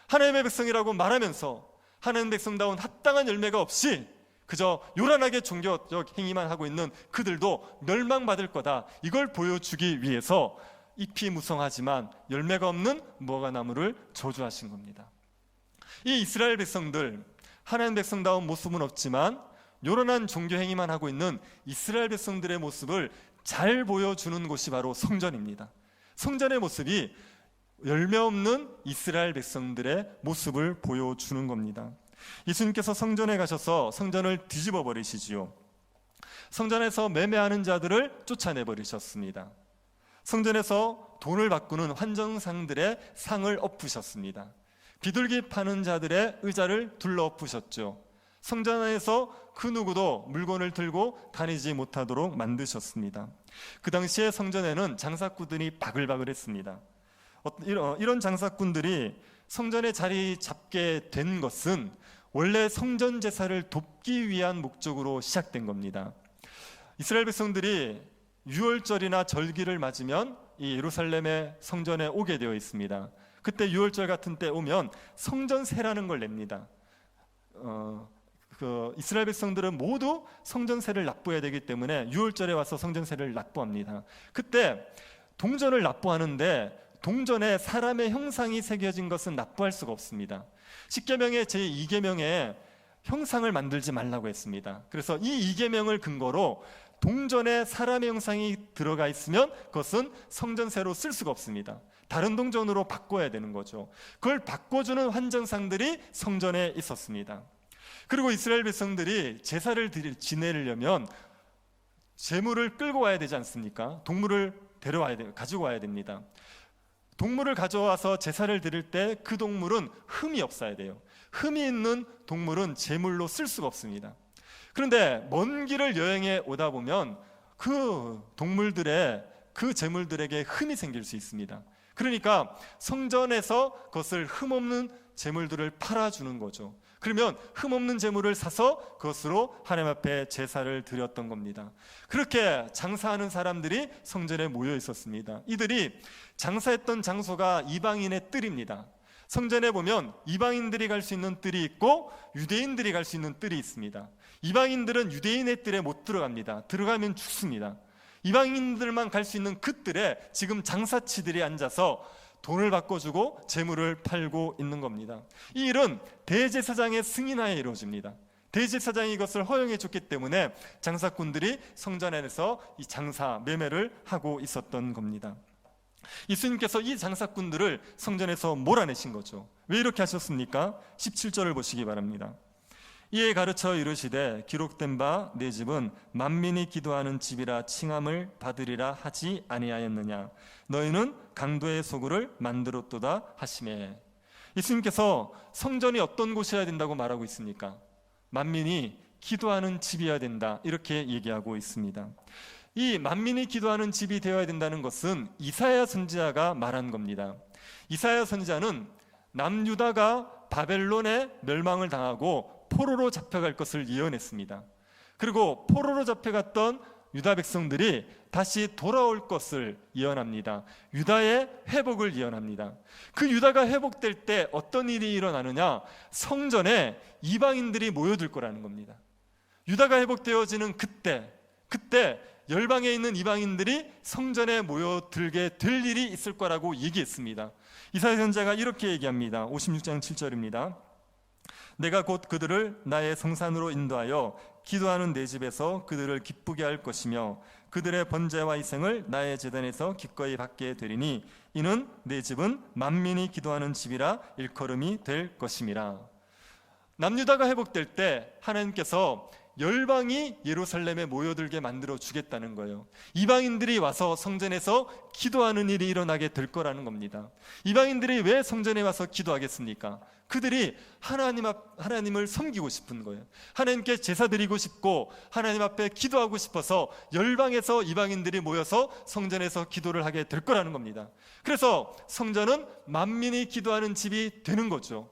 하나님의 백성이라고 말하면서 하나님 백성다운 합당한 열매가 없이 그저 요란하게 종교적 행위만 하고 있는 그들도 멸망받을 거다, 이걸 보여주기 위해서 잎이 무성하지만 열매가 없는 무화과 나무를 저주하신 겁니다. 이 이스라엘 백성들, 하나님 백성다운 모습은 없지만 요란한 종교 행위만 하고 있는 이스라엘 백성들의 모습을 잘 보여주는 곳이 바로 성전입니다. 성전의 모습이 열매 없는 이스라엘 백성들의 모습을 보여주는 겁니다. 예수님께서 성전에 가셔서 성전을 뒤집어 버리시지요. 성전에서 매매하는 자들을 쫓아내 버리셨습니다. 성전에서 돈을 바꾸는 환전상들의 상을 엎으셨습니다. 비둘기 파는 자들의 의자를 둘러 엎으셨죠. 성전 안에서 그 누구도 물건을 들고 다니지 못하도록 만드셨습니다. 그 당시에 성전에는 장사꾼들이 바글바글했습니다. 이런 장사꾼들이 성전에 자리 잡게 된 것은 원래 성전 제사를 돕기 위한 목적으로 시작된 겁니다. 이스라엘 백성들이 유월절이나 절기를 맞으면 이 예루살렘의 성전에 오게 되어 있습니다. 그때 유월절 같은 때 오면 성전세라는 걸 냅니다. 이스라엘 백성들은 모두 성전세를 납부해야 되기 때문에 유월절에 와서 성전세를 납부합니다. 그때 동전을 납부하는데 동전에 사람의 형상이 새겨진 것은 납부할 수가 없습니다. 십계명의 제2계명에 형상을 만들지 말라고 했습니다. 그래서 이 2계명을 근거로 동전에 사람의 형상이 들어가 있으면 그것은 성전세로 쓸 수가 없습니다. 다른 동전으로 바꿔야 되는 거죠. 그걸 바꿔주는 환전상들이 성전에 있었습니다. 그리고 이스라엘 백성들이 제사를 지내려면 제물을 끌고 와야 되지 않습니까? 동물을 가지고 와야 됩니다. 동물을 가져와서 제사를 드릴 때 그 동물은 흠이 없어야 돼요. 흠이 있는 동물은 제물로 쓸 수가 없습니다. 그런데 먼 길을 여행해 오다 보면 그 동물들의 그 제물들에게 흠이 생길 수 있습니다. 그러니까 성전에서 그것을 흠없는 제물들을 팔아주는 거죠. 그러면 흠없는 제물을 사서 그것으로 하나님 앞에 제사를 드렸던 겁니다. 그렇게 장사하는 사람들이 성전에 모여 있었습니다. 이들이 장사했던 장소가 이방인의 뜰입니다. 성전에 보면 이방인들이 갈 수 있는 뜰이 있고 유대인들이 갈 수 있는 뜰이 있습니다. 이방인들은 유대인의 뜰에 못 들어갑니다. 들어가면 죽습니다. 이방인들만 갈 수 있는 그 뜰에 지금 장사치들이 앉아서 돈을 바꿔주고 재물을 팔고 있는 겁니다. 이 일은 대제사장의 승인하에 이루어집니다. 대제사장이 이것을 허용해 줬기 때문에 장사꾼들이 성전 안에서 이 장사, 매매를 하고 있었던 겁니다. 예수님께서 이 장사꾼들을 성전에서 몰아내신 거죠. 왜 이렇게 하셨습니까? 17절을 보시기 바랍니다. 이에 가르쳐 이르시되 기록된 바 내 집은 만민이 기도하는 집이라 칭함을 받으리라 하지 아니하였느냐. 너희는 강도의 소굴을 만들었도다 하시매. 예수님께서 성전이 어떤 곳이어야 된다고 말하고 있습니까? 만민이 기도하는 집이어야 된다, 이렇게 얘기하고 있습니다. 이 만민이 기도하는 집이 되어야 된다는 것은 이사야 선지자가 말한 겁니다. 이사야 선지자는 남유다가 바벨론에 멸망을 당하고 포로로 잡혀갈 것을 예언했습니다. 그리고 포로로 잡혀갔던 유다 백성들이 다시 돌아올 것을 예언합니다. 유다의 회복을 예언합니다. 그 유다가 회복될 때 어떤 일이 일어나느냐? 성전에 이방인들이 모여들 거라는 겁니다. 유다가 회복되어지는 그때 열방에 있는 이방인들이 성전에 모여들게 될 일이 있을 거라고 얘기했습니다. 이사야 선지자가 이렇게 얘기합니다. 56장 7절입니다. 내가 곧 그들을 나의 성산으로 인도하여 기도하는 내 집에서 그들을 기쁘게 할 것이며 그들의 번제와 희생을 나의 제단에서 기꺼이 받게 되리니 이는 내 집은 만민이 기도하는 집이라 일컬음이 될 것임이라. 남유다가 회복될 때 하나님께서 열방이 예루살렘에 모여들게 만들어 주겠다는 거예요. 이방인들이 와서 성전에서 기도하는 일이 일어나게 될 거라는 겁니다. 이방인들이 왜 성전에 와서 기도하겠습니까? 그들이 하나님을 섬기고 싶은 거예요. 하나님께 제사 드리고 싶고 하나님 앞에 기도하고 싶어서 열방에서 이방인들이 모여서 성전에서 기도를 하게 될 거라는 겁니다. 그래서 성전은 만민이 기도하는 집이 되는 거죠.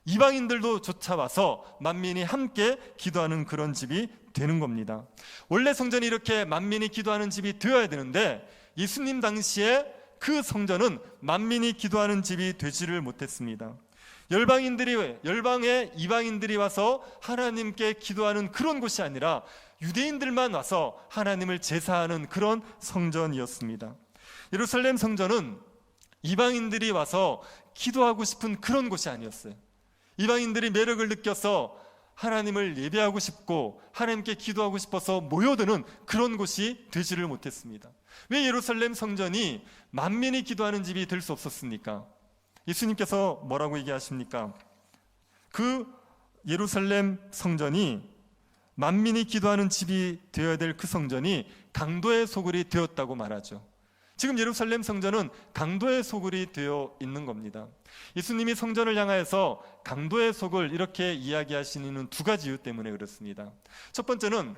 이방인들도 쫓아와서 만민이 함께 기도하는 그런 집이 되는 겁니다. 원래 성전이 이렇게 만민이 기도하는 집이 되어야 되는데 예수님 당시에 그 성전은 만민이 기도하는 집이 되지를 못했습니다. 열방의 이방인들이 와서 하나님께 기도하는 그런 곳이 아니라 유대인들만 와서 하나님을 제사하는 그런 성전이었습니다. 예루살렘 성전은 이방인들이 와서 기도하고 싶은 그런 곳이 아니었어요. 이방인들이 매력을 느껴서 하나님을 예배하고 싶고 하나님께 기도하고 싶어서 모여드는 그런 곳이 되지를 못했습니다. 왜 예루살렘 성전이 만민이 기도하는 집이 될 수 없었습니까? 예수님께서 뭐라고 얘기하십니까? 그 예루살렘 성전이 만민이 기도하는 집이 되어야 될 그 성전이 강도의 소굴이 되었다고 말하죠. 지금 예루살렘 성전은 강도의 소굴이 되어 있는 겁니다. 예수님이 성전을 향하여서 강도의 소굴 이렇게 이야기하시는 이유는 두 가지 이유 때문에 그렇습니다. 첫 번째는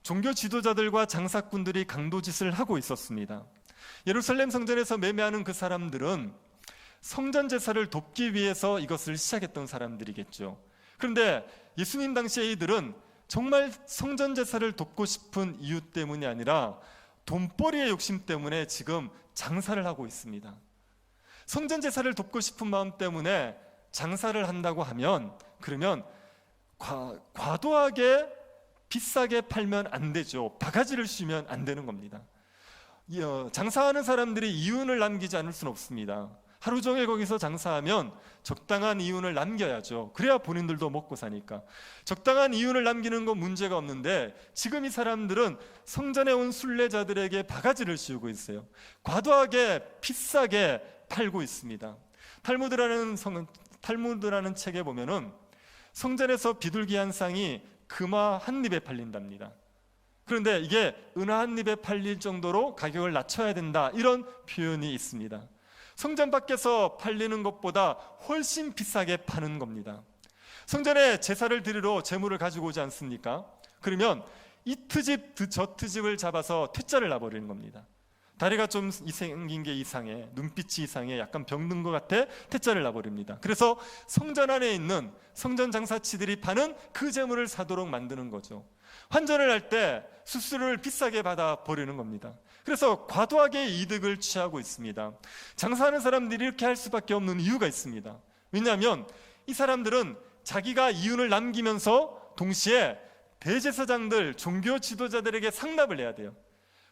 종교 지도자들과 장사꾼들이 강도짓을 하고 있었습니다. 예루살렘 성전에서 매매하는 그 사람들은 성전 제사를 돕기 위해서 이것을 시작했던 사람들이겠죠. 그런데 예수님 당시의 이들은 정말 성전 제사를 돕고 싶은 이유 때문이 아니라 돈벌이의 욕심 때문에 지금 장사를 하고 있습니다. 성전 제사를 돕고 싶은 마음 때문에 장사를 한다고 하면 그러면 과도하게 비싸게 팔면 안 되죠. 바가지를 씌우면 안 되는 겁니다. 장사하는 사람들이 이윤을 남기지 않을 수는 없습니다. 하루 종일 거기서 장사하면 적당한 이윤을 남겨야죠. 그래야 본인들도 먹고 사니까. 적당한 이윤을 남기는 건 문제가 없는데 지금 이 사람들은 성전에 온 순례자들에게 바가지를 씌우고 있어요. 과도하게 비싸게 팔고 있습니다. 탈무드라는 책에 보면은 성전에서 비둘기 한 쌍이 금화 한 입에 팔린답니다. 그런데 이게 은화 한 입에 팔릴 정도로 가격을 낮춰야 된다, 이런 표현이 있습니다. 성전 밖에서 팔리는 것보다 훨씬 비싸게 파는 겁니다. 성전에 제사를 드리러 제물을 가지고 오지 않습니까? 그러면 이 트집 저 트집을 잡아서 퇴짜를 놔버리는 겁니다. 다리가 좀 생긴 게 이상해, 눈빛이 이상해, 약간 병든 것 같아, 퇴짜를 놔버립니다. 그래서 성전 안에 있는 성전 장사치들이 파는 그 제물을 사도록 만드는 거죠. 환전을 할 때 수수료를 비싸게 받아 버리는 겁니다. 그래서 과도하게 이득을 취하고 있습니다. 장사하는 사람들이 이렇게 할 수밖에 없는 이유가 있습니다. 왜냐하면 이 사람들은 자기가 이윤을 남기면서 동시에 대제사장들, 종교 지도자들에게 상납을 해야 돼요.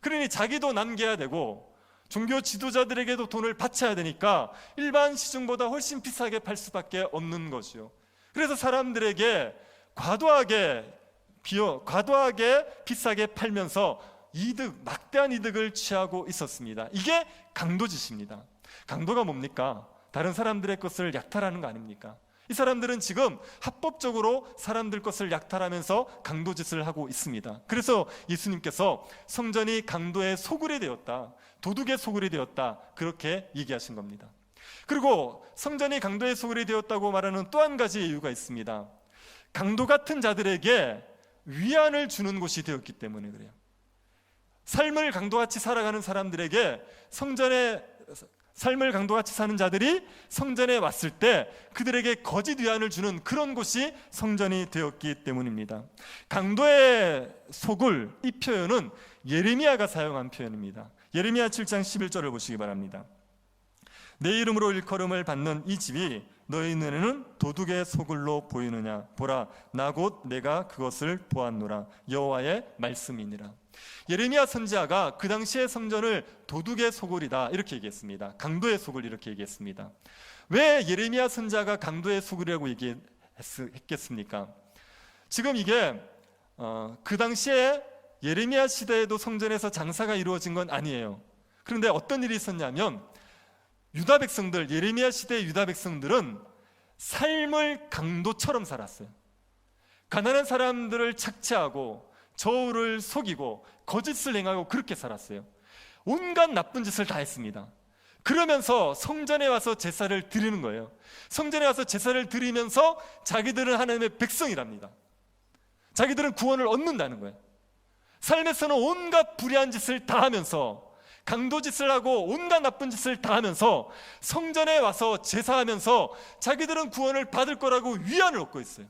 그러니 자기도 남겨야 되고 종교 지도자들에게도 돈을 바쳐야 되니까 일반 시중보다 훨씬 비싸게 팔 수밖에 없는 것이요. 그래서 사람들에게 과도하게 비싸게 팔면서 막대한 이득을 취하고 있었습니다. 이게 강도짓입니다. 강도가 뭡니까? 다른 사람들의 것을 약탈하는 거 아닙니까? 이 사람들은 지금 합법적으로 사람들 것을 약탈하면서 강도짓을 하고 있습니다. 그래서 예수님께서 성전이 강도의 소굴이 되었다, 도둑의 소굴이 되었다, 그렇게 얘기하신 겁니다. 그리고 성전이 강도의 소굴이 되었다고 말하는 또 한 가지 이유가 있습니다. 강도 같은 자들에게 위안을 주는 곳이 되었기 때문에 그래요. 삶을 강도같이 살아가는 사람들에게 삶을 강도같이 사는 자들이 성전에 왔을 때 그들에게 거짓 위안을 주는 그런 곳이 성전이 되었기 때문입니다. 강도의 소굴, 이 표현은 예레미야가 사용한 표현입니다. 예레미야 7장 11절을 보시기 바랍니다. 내 이름으로 일컬음을 받는 이 집이 너희 눈에는 도둑의 소굴로 보이느냐? 보라, 나 곧 내가 그것을 보았노라. 여호와의 말씀이니라. 예레미야 선지자가 그 당시의 성전을 도둑의 소굴이다 이렇게 얘기했습니다. 강도의 소굴 이렇게 얘기했습니다. 왜 예레미야 선지자가 강도의 소굴이라고 얘기했겠습니까? 지금 이게 그 당시에 예레미야 시대에도 성전에서 장사가 이루어진 건 아니에요. 그런데 어떤 일이 있었냐면 유다 백성들, 예레미야 시대의 유다 백성들은 삶을 강도처럼 살았어요. 가난한 사람들을 착취하고 저울을 속이고 거짓을 행하고 그렇게 살았어요. 온갖 나쁜 짓을 다 했습니다. 그러면서 성전에 와서 제사를 드리는 거예요. 성전에 와서 제사를 드리면서 자기들은 하나님의 백성이랍니다. 자기들은 구원을 얻는다는 거예요. 삶에서는 온갖 불의한 짓을 다 하면서, 강도짓을 하고 온갖 나쁜 짓을 다 하면서 성전에 와서 제사하면서 자기들은 구원을 받을 거라고 위안을 얻고 있어요.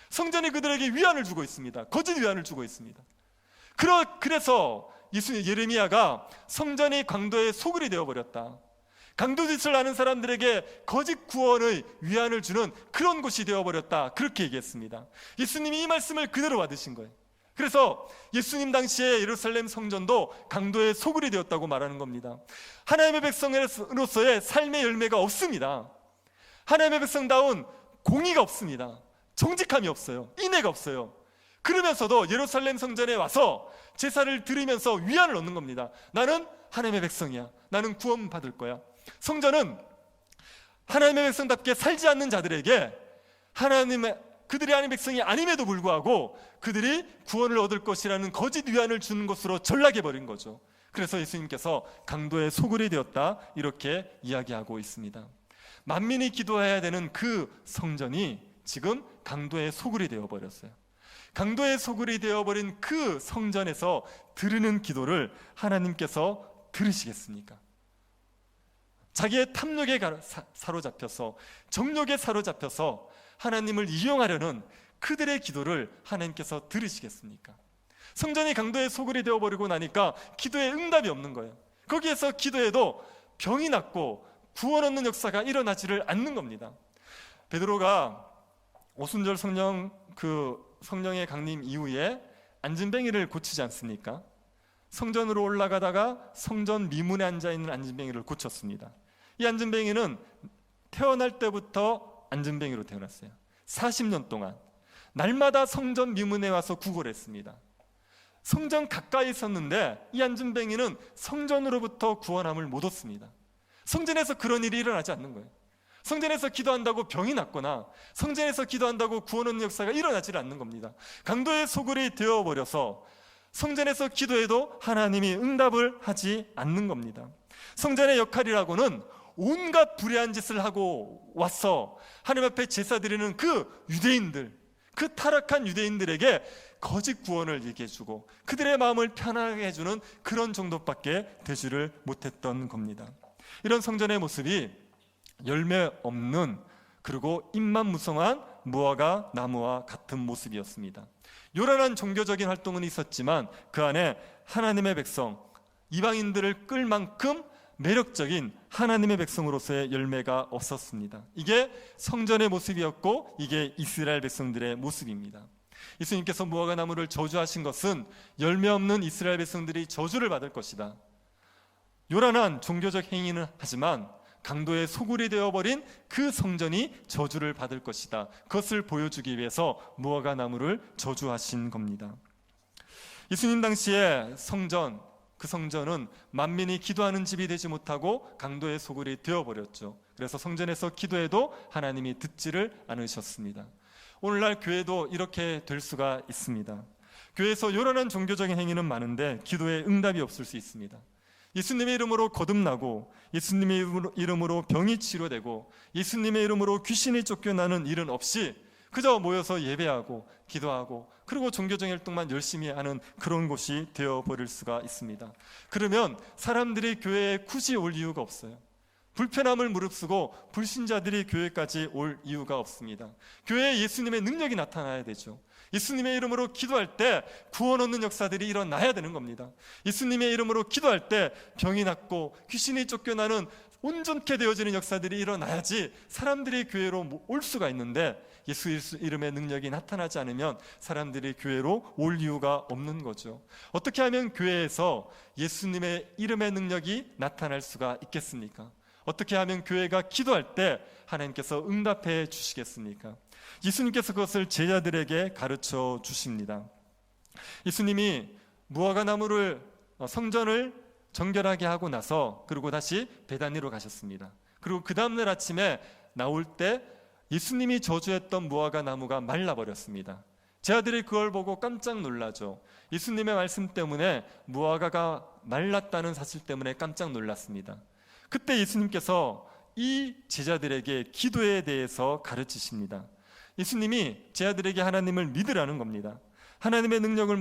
성전이 그들에게 위안을 주고 있습니다. 거짓 위안을 주고 있습니다. 그래서 예레미야가 성전이 강도의 소굴이 되어버렸다, 강도짓을 하는 사람들에게 거짓 구원의 위안을 주는 그런 곳이 되어버렸다, 그렇게 얘기했습니다. 예수님이 이 말씀을 그대로 받으신 거예요. 그래서 예수님 당시에 예루살렘 성전도 강도의 소굴이 되었다고 말하는 겁니다. 하나님의 백성으로서의 삶의 열매가 없습니다. 하나님의 백성다운 공의가 없습니다. 정직함이 없어요. 인애가 없어요. 그러면서도 예루살렘 성전에 와서 제사를 드리면서 위안을 얻는 겁니다. 나는 하나님의 백성이야. 나는 구원 받을 거야. 성전은 하나님의 백성답게 살지 않는 자들에게 그들이 하나님의 백성이 아님에도 불구하고 그들이 구원을 얻을 것이라는 거짓 위안을 주는 것으로 전락해버린 거죠. 그래서 예수님께서 강도의 소굴이 되었다 이렇게 이야기하고 있습니다. 만민이 기도해야 되는 그 성전이 지금 강도의 소굴이 되어버렸어요. 강도의 소굴이 되어버린 그 성전에서 드리는 기도를 하나님께서 들으시겠습니까? 자기의 탐욕에 사로잡혀서, 정욕에 사로잡혀서 하나님을 이용하려는 그들의 기도를 하나님께서 들으시겠습니까? 성전이 강도의 소굴이 되어버리고 나니까 기도에 응답이 없는 거예요. 거기에서 기도해도 병이 낫고 구원 얻는 역사가 일어나지를 않는 겁니다. 베드로가 오순절 성령의 강림 이후에 안진뱅이를 고치지 않습니까? 성전으로 올라가다가 성전 미문에 앉아있는 안진뱅이를 고쳤습니다. 이 안진뱅이는 태어날 때부터 안진뱅이로 태어났어요. 40년 동안 날마다 성전 미문에 와서 구걸을 했습니다. 성전 가까이 있었는데 이 안진뱅이는 성전으로부터 구원함을 못 얻습니다. 성전에서 그런 일이 일어나지 않는 거예요. 성전에서 기도한다고 병이 낫거나 성전에서 기도한다고 구원 얻는 역사가 일어나지 않는 겁니다. 강도의 소굴이 되어버려서 성전에서 기도해도 하나님이 응답을 하지 않는 겁니다. 성전의 역할이라고는 온갖 불의한 짓을 하고 와서 하나님 앞에 제사 드리는 그 유대인들, 그 타락한 유대인들에게 거짓 구원을 얘기해주고 그들의 마음을 편하게 해주는 그런 정도밖에 되지를 못했던 겁니다. 이런 성전의 모습이 열매 없는, 그리고 잎만 무성한 무화과 나무와 같은 모습이었습니다. 요란한 종교적인 활동은 있었지만 그 안에 하나님의 백성, 이방인들을 끌 만큼 매력적인 하나님의 백성으로서의 열매가 없었습니다. 이게 성전의 모습이었고 이게 이스라엘 백성들의 모습입니다. 예수님께서 무화과 나무를 저주하신 것은 열매 없는 이스라엘 백성들이 저주를 받을 것이다, 요란한 종교적 행위는 하지만 강도의 소굴이 되어버린 그 성전이 저주를 받을 것이다, 그것을 보여주기 위해서 무화과 나무를 저주하신 겁니다. 예수님 당시에 성전, 그 성전은 만민이 기도하는 집이 되지 못하고 강도의 소굴이 되어버렸죠. 그래서 성전에서 기도해도 하나님이 듣지를 않으셨습니다. 오늘날 교회도 이렇게 될 수가 있습니다. 교회에서 요란한 종교적인 행위는 많은데 기도에 응답이 없을 수 있습니다. 예수님의 이름으로 거듭나고 예수님의 이름으로 병이 치료되고 예수님의 이름으로 귀신이 쫓겨나는 일은 없이 그저 모여서 예배하고 기도하고 그리고 종교적인 활동만 열심히 하는 그런 곳이 되어버릴 수가 있습니다. 그러면 사람들이 교회에 굳이 올 이유가 없어요. 불편함을 무릅쓰고 불신자들이 교회까지 올 이유가 없습니다. 교회에 예수님의 능력이 나타나야 되죠. 예수님의 이름으로 기도할 때 구원 얻는 역사들이 일어나야 되는 겁니다. 예수님의 이름으로 기도할 때 병이 낫고 귀신이 쫓겨나는 온전케 되어지는 역사들이 일어나야지 사람들이 교회로 올 수가 있는데 예수 이름의 능력이 나타나지 않으면 사람들이 교회로 올 이유가 없는 거죠. 어떻게 하면 교회에서 예수님의 이름의 능력이 나타날 수가 있겠습니까? 어떻게 하면 교회가 기도할 때 하나님께서 응답해 주시겠습니까? 예수님께서 그것을 제자들에게 가르쳐 주십니다. 예수님이 무화과 나무를 성전을 정결하게 하고 나서 그리고 다시 베다니로 가셨습니다. 그리고 그 다음날 아침에 나올 때 예수님이 저주했던 무화과 나무가 말라버렸습니다. 제자들이 그걸 보고 깜짝 놀라죠. 예수님의 말씀 때문에 무화과가 말랐다는 사실 때문에 깜짝 놀랐습니다. 그때 예수님께서 이 제자들에게 기도에 대해서 가르치십니다. 예수님이 제자들에게 하나님을 믿으라는 겁니다. 하나님의 능력을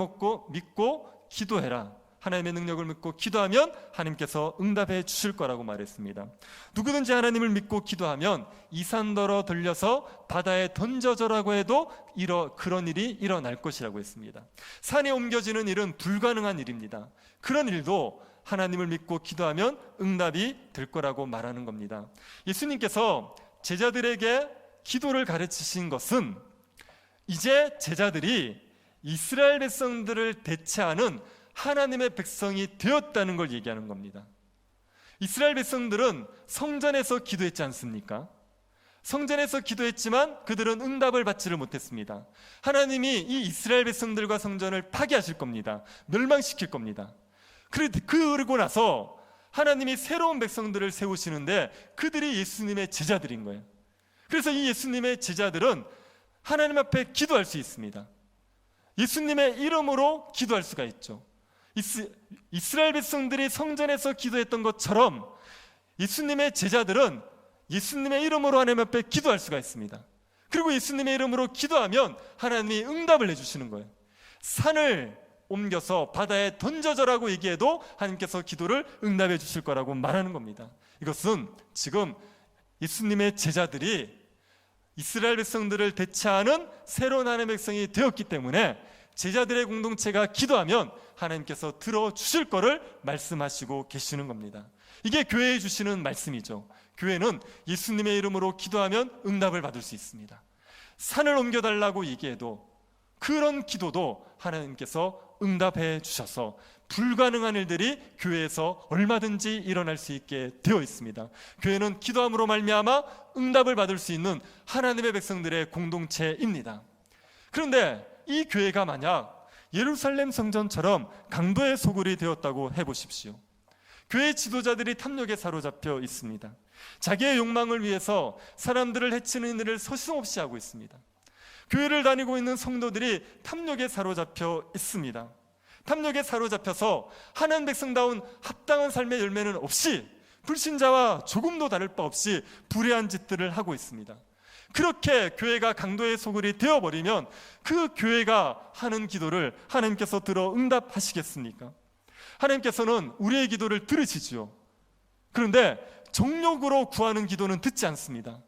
믿고 기도해라. 하나님의 능력을 믿고 기도하면 하나님께서 응답해 주실 거라고 말했습니다. 누구든지 하나님을 믿고 기도하면 이 산더러 돌려서 바다에 던져져라고 해도 그런 일이 일어날 것이라고 했습니다. 산에 옮겨지는 일은 불가능한 일입니다. 그런 일도 하나님을 믿고 기도하면 응답이 될 거라고 말하는 겁니다. 예수님께서 제자들에게 기도를 가르치신 것은 이제 제자들이 이스라엘 백성들을 대체하는 하나님의 백성이 되었다는 걸 얘기하는 겁니다. 이스라엘 백성들은 성전에서 기도했지 않습니까? 성전에서 기도했지만 그들은 응답을 받지를 못했습니다. 하나님이 이 이스라엘 백성들과 성전을 파괴하실 겁니다. 멸망시킬 겁니다. 그러고 나서 하나님이 새로운 백성들을 세우시는데 그들이 예수님의 제자들인 거예요. 그래서 이 예수님의 제자들은 하나님 앞에 기도할 수 있습니다. 예수님의 이름으로 기도할 수가 있죠. 이스라엘 백성들이 성전에서 기도했던 것처럼 예수님의 제자들은 예수님의 이름으로 하나님 앞에 기도할 수가 있습니다. 그리고 예수님의 이름으로 기도하면 하나님이 응답을 해주시는 거예요. 산을 옮겨서 바다에 던져져라고 얘기해도 하나님께서 기도를 응답해 주실 거라고 말하는 겁니다. 이것은 지금 예수님의 제자들이 이스라엘 백성들을 대체하는 새로운 하나님의 백성이 되었기 때문에 제자들의 공동체가 기도하면 하나님께서 들어주실 거를 말씀하시고 계시는 겁니다. 이게 교회에 주시는 말씀이죠. 교회는 예수님의 이름으로 기도하면 응답을 받을 수 있습니다. 산을 옮겨달라고 얘기해도 그런 기도도 하나님께서 응답해 주셔서 불가능한 일들이 교회에서 얼마든지 일어날 수 있게 되어 있습니다. 교회는 기도함으로 말미암아 응답을 받을 수 있는 하나님의 백성들의 공동체입니다. 그런데 이 교회가 만약 예루살렘 성전처럼 강도의 소굴이 되었다고 해보십시오. 교회 지도자들이 탐욕에 사로잡혀 있습니다. 자기의 욕망을 위해서 사람들을 해치는 일을 서슴없이 하고 있습니다. 교회를 다니고 있는 성도들이 탐욕에 사로잡혀 있습니다. 탐욕에 사로잡혀서 하나님 백성다운 합당한 삶의 열매는 없이 불신자와 조금도 다를 바 없이 불의한 짓들을 하고 있습니다. 그렇게 교회가 강도의 소굴이 되어버리면 그 교회가 하는 기도를 하나님께서 들어 응답하시겠습니까? 하나님께서는 우리의 기도를 들으시지요. 그런데 정욕으로 구하는 기도는 듣지 않습니다.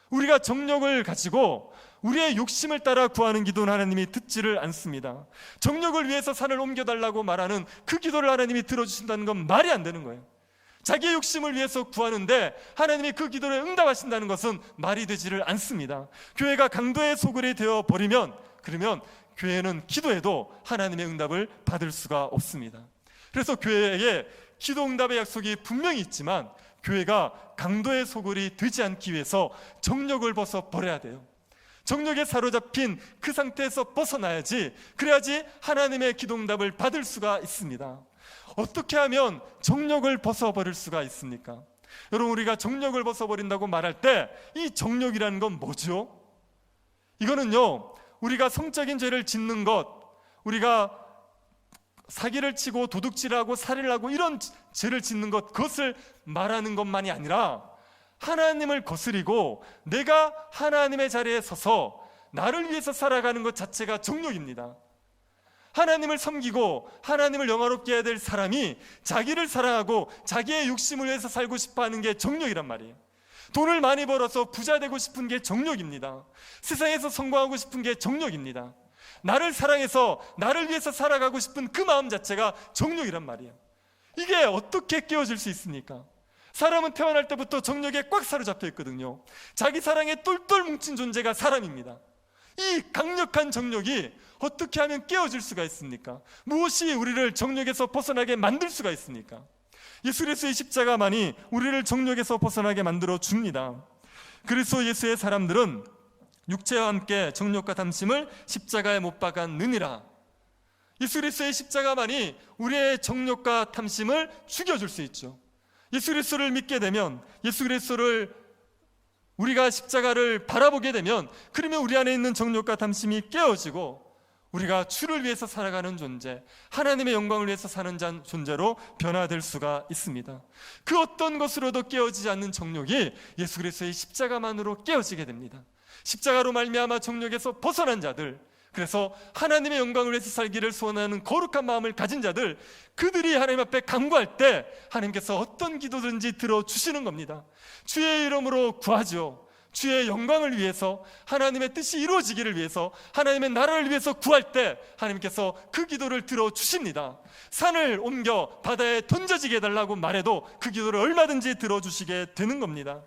우리가 정욕을 가지고 우리의 욕심을 따라 구하는 기도는 하나님이 듣지를 않습니다. 정욕을 위해서 산을 옮겨달라고 말하는 그 기도를 하나님이 들어주신다는 건 말이 안 되는 거예요. 자기의 욕심을 위해서 구하는데 하나님이 그 기도를 응답하신다는 것은 말이 되지를 않습니다. 교회가 강도의 소굴이 되어버리면 그러면 교회는 기도해도 하나님의 응답을 받을 수가 없습니다. 그래서 교회에 기도 응답의 약속이 분명히 있지만 교회가 강도의 소굴이 되지 않기 위해서 정욕을 벗어버려야 돼요. 정욕에 사로잡힌 그 상태에서 벗어나야지, 그래야지 하나님의 기도 응답을 받을 수가 있습니다. 어떻게 하면 정욕을 벗어버릴 수가 있습니까? 여러분, 우리가 정욕을 벗어버린다고 말할 때 이 정욕이라는 건 뭐죠? 이거는요, 우리가 성적인 죄를 짓는 것, 우리가 사기를 치고 도둑질하고 살인을 하고 이런 죄를 짓는 것, 그것을 말하는 것만이 아니라 하나님을 거스리고 내가 하나님의 자리에 서서 나를 위해서 살아가는 것 자체가 정욕입니다. 하나님을 섬기고 하나님을 영화롭게 해야 될 사람이 자기를 사랑하고 자기의 욕심을 위해서 살고 싶어하는 게 정욕이란 말이에요. 돈을 많이 벌어서 부자 되고 싶은 게 정욕입니다. 세상에서 성공하고 싶은 게 정욕입니다. 나를 사랑해서 나를 위해서 살아가고 싶은 그 마음 자체가 정욕이란 말이에요. 이게 어떻게 깨어질 수 있습니까? 사람은 태어날 때부터 정욕에 꽉 사로잡혀 있거든요. 자기 사랑에 똘똘 뭉친 존재가 사람입니다. 이 강력한 정욕이 어떻게 하면 깨어질 수가 있습니까? 무엇이 우리를 정욕에서 벗어나게 만들 수가 있습니까? 예수 그리스도의 십자가만이 우리를 정욕에서 벗어나게 만들어 줍니다. 그리스도 예수의 사람들은 육체와 함께 정욕과 탐심을 십자가에 못 박았느니라. 예수 그리스도의 십자가만이 우리의 정욕과 탐심을 죽여줄 수 있죠. 예수 그리스도를 믿게 되면, 예수 그리스도를 우리가 십자가를 바라보게 되면, 그러면 우리 안에 있는 정욕과 탐심이 깨어지고 우리가 주를 위해서 살아가는 존재, 하나님의 영광을 위해서 사는 존재로 변화될 수가 있습니다. 그 어떤 것으로도 깨어지지 않는 정욕이 예수 그리스도의 십자가만으로 깨어지게 됩니다. 십자가로 말미암아 정욕에서 벗어난 자들, 그래서 하나님의 영광을 위해서 살기를 소원하는 거룩한 마음을 가진 자들, 그들이 하나님 앞에 간구할 때 하나님께서 어떤 기도든지 들어주시는 겁니다. 주의 이름으로 구하죠. 주의 영광을 위해서, 하나님의 뜻이 이루어지기를 위해서, 하나님의 나라를 위해서 구할 때 하나님께서 그 기도를 들어주십니다. 산을 옮겨 바다에 던져지게 해달라고 말해도 그 기도를 얼마든지 들어주시게 되는 겁니다.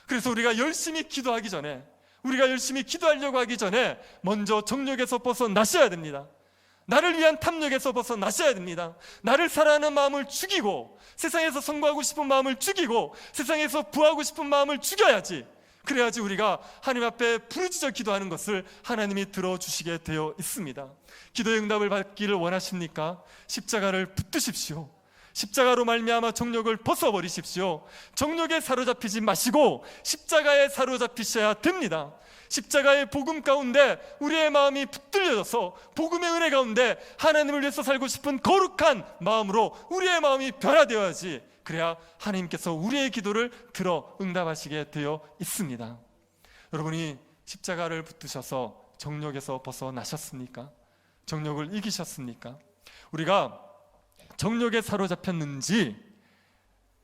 그래서 우리가 열심히 기도하기 전에, 우리가 열심히 기도하려고 하기 전에 먼저 정욕에서 벗어나셔야 됩니다. 나를 위한 탐욕에서 벗어나셔야 됩니다. 나를 사랑하는 마음을 죽이고, 세상에서 성공하고 싶은 마음을 죽이고, 세상에서 부하고 싶은 마음을 죽여야지, 그래야지 우리가 하나님 앞에 부르짖어 기도하는 것을 하나님이 들어주시게 되어 있습니다. 기도의 응답을 받기를 원하십니까? 십자가를 붙드십시오. 십자가로 말미암아 정욕을 벗어버리십시오. 정욕에 사로잡히지 마시고 십자가에 사로잡히셔야 됩니다. 십자가의 복음 가운데 우리의 마음이 붙들려져서 복음의 은혜 가운데 하나님을 위해서 살고 싶은 거룩한 마음으로 우리의 마음이 변화되어야지, 그래야 하나님께서 우리의 기도를 들어 응답하시게 되어 있습니다. 여러분이 십자가를 붙드셔서 정욕에서 벗어나셨습니까? 정욕을 이기셨습니까? 우리가 정욕에 사로잡혔는지,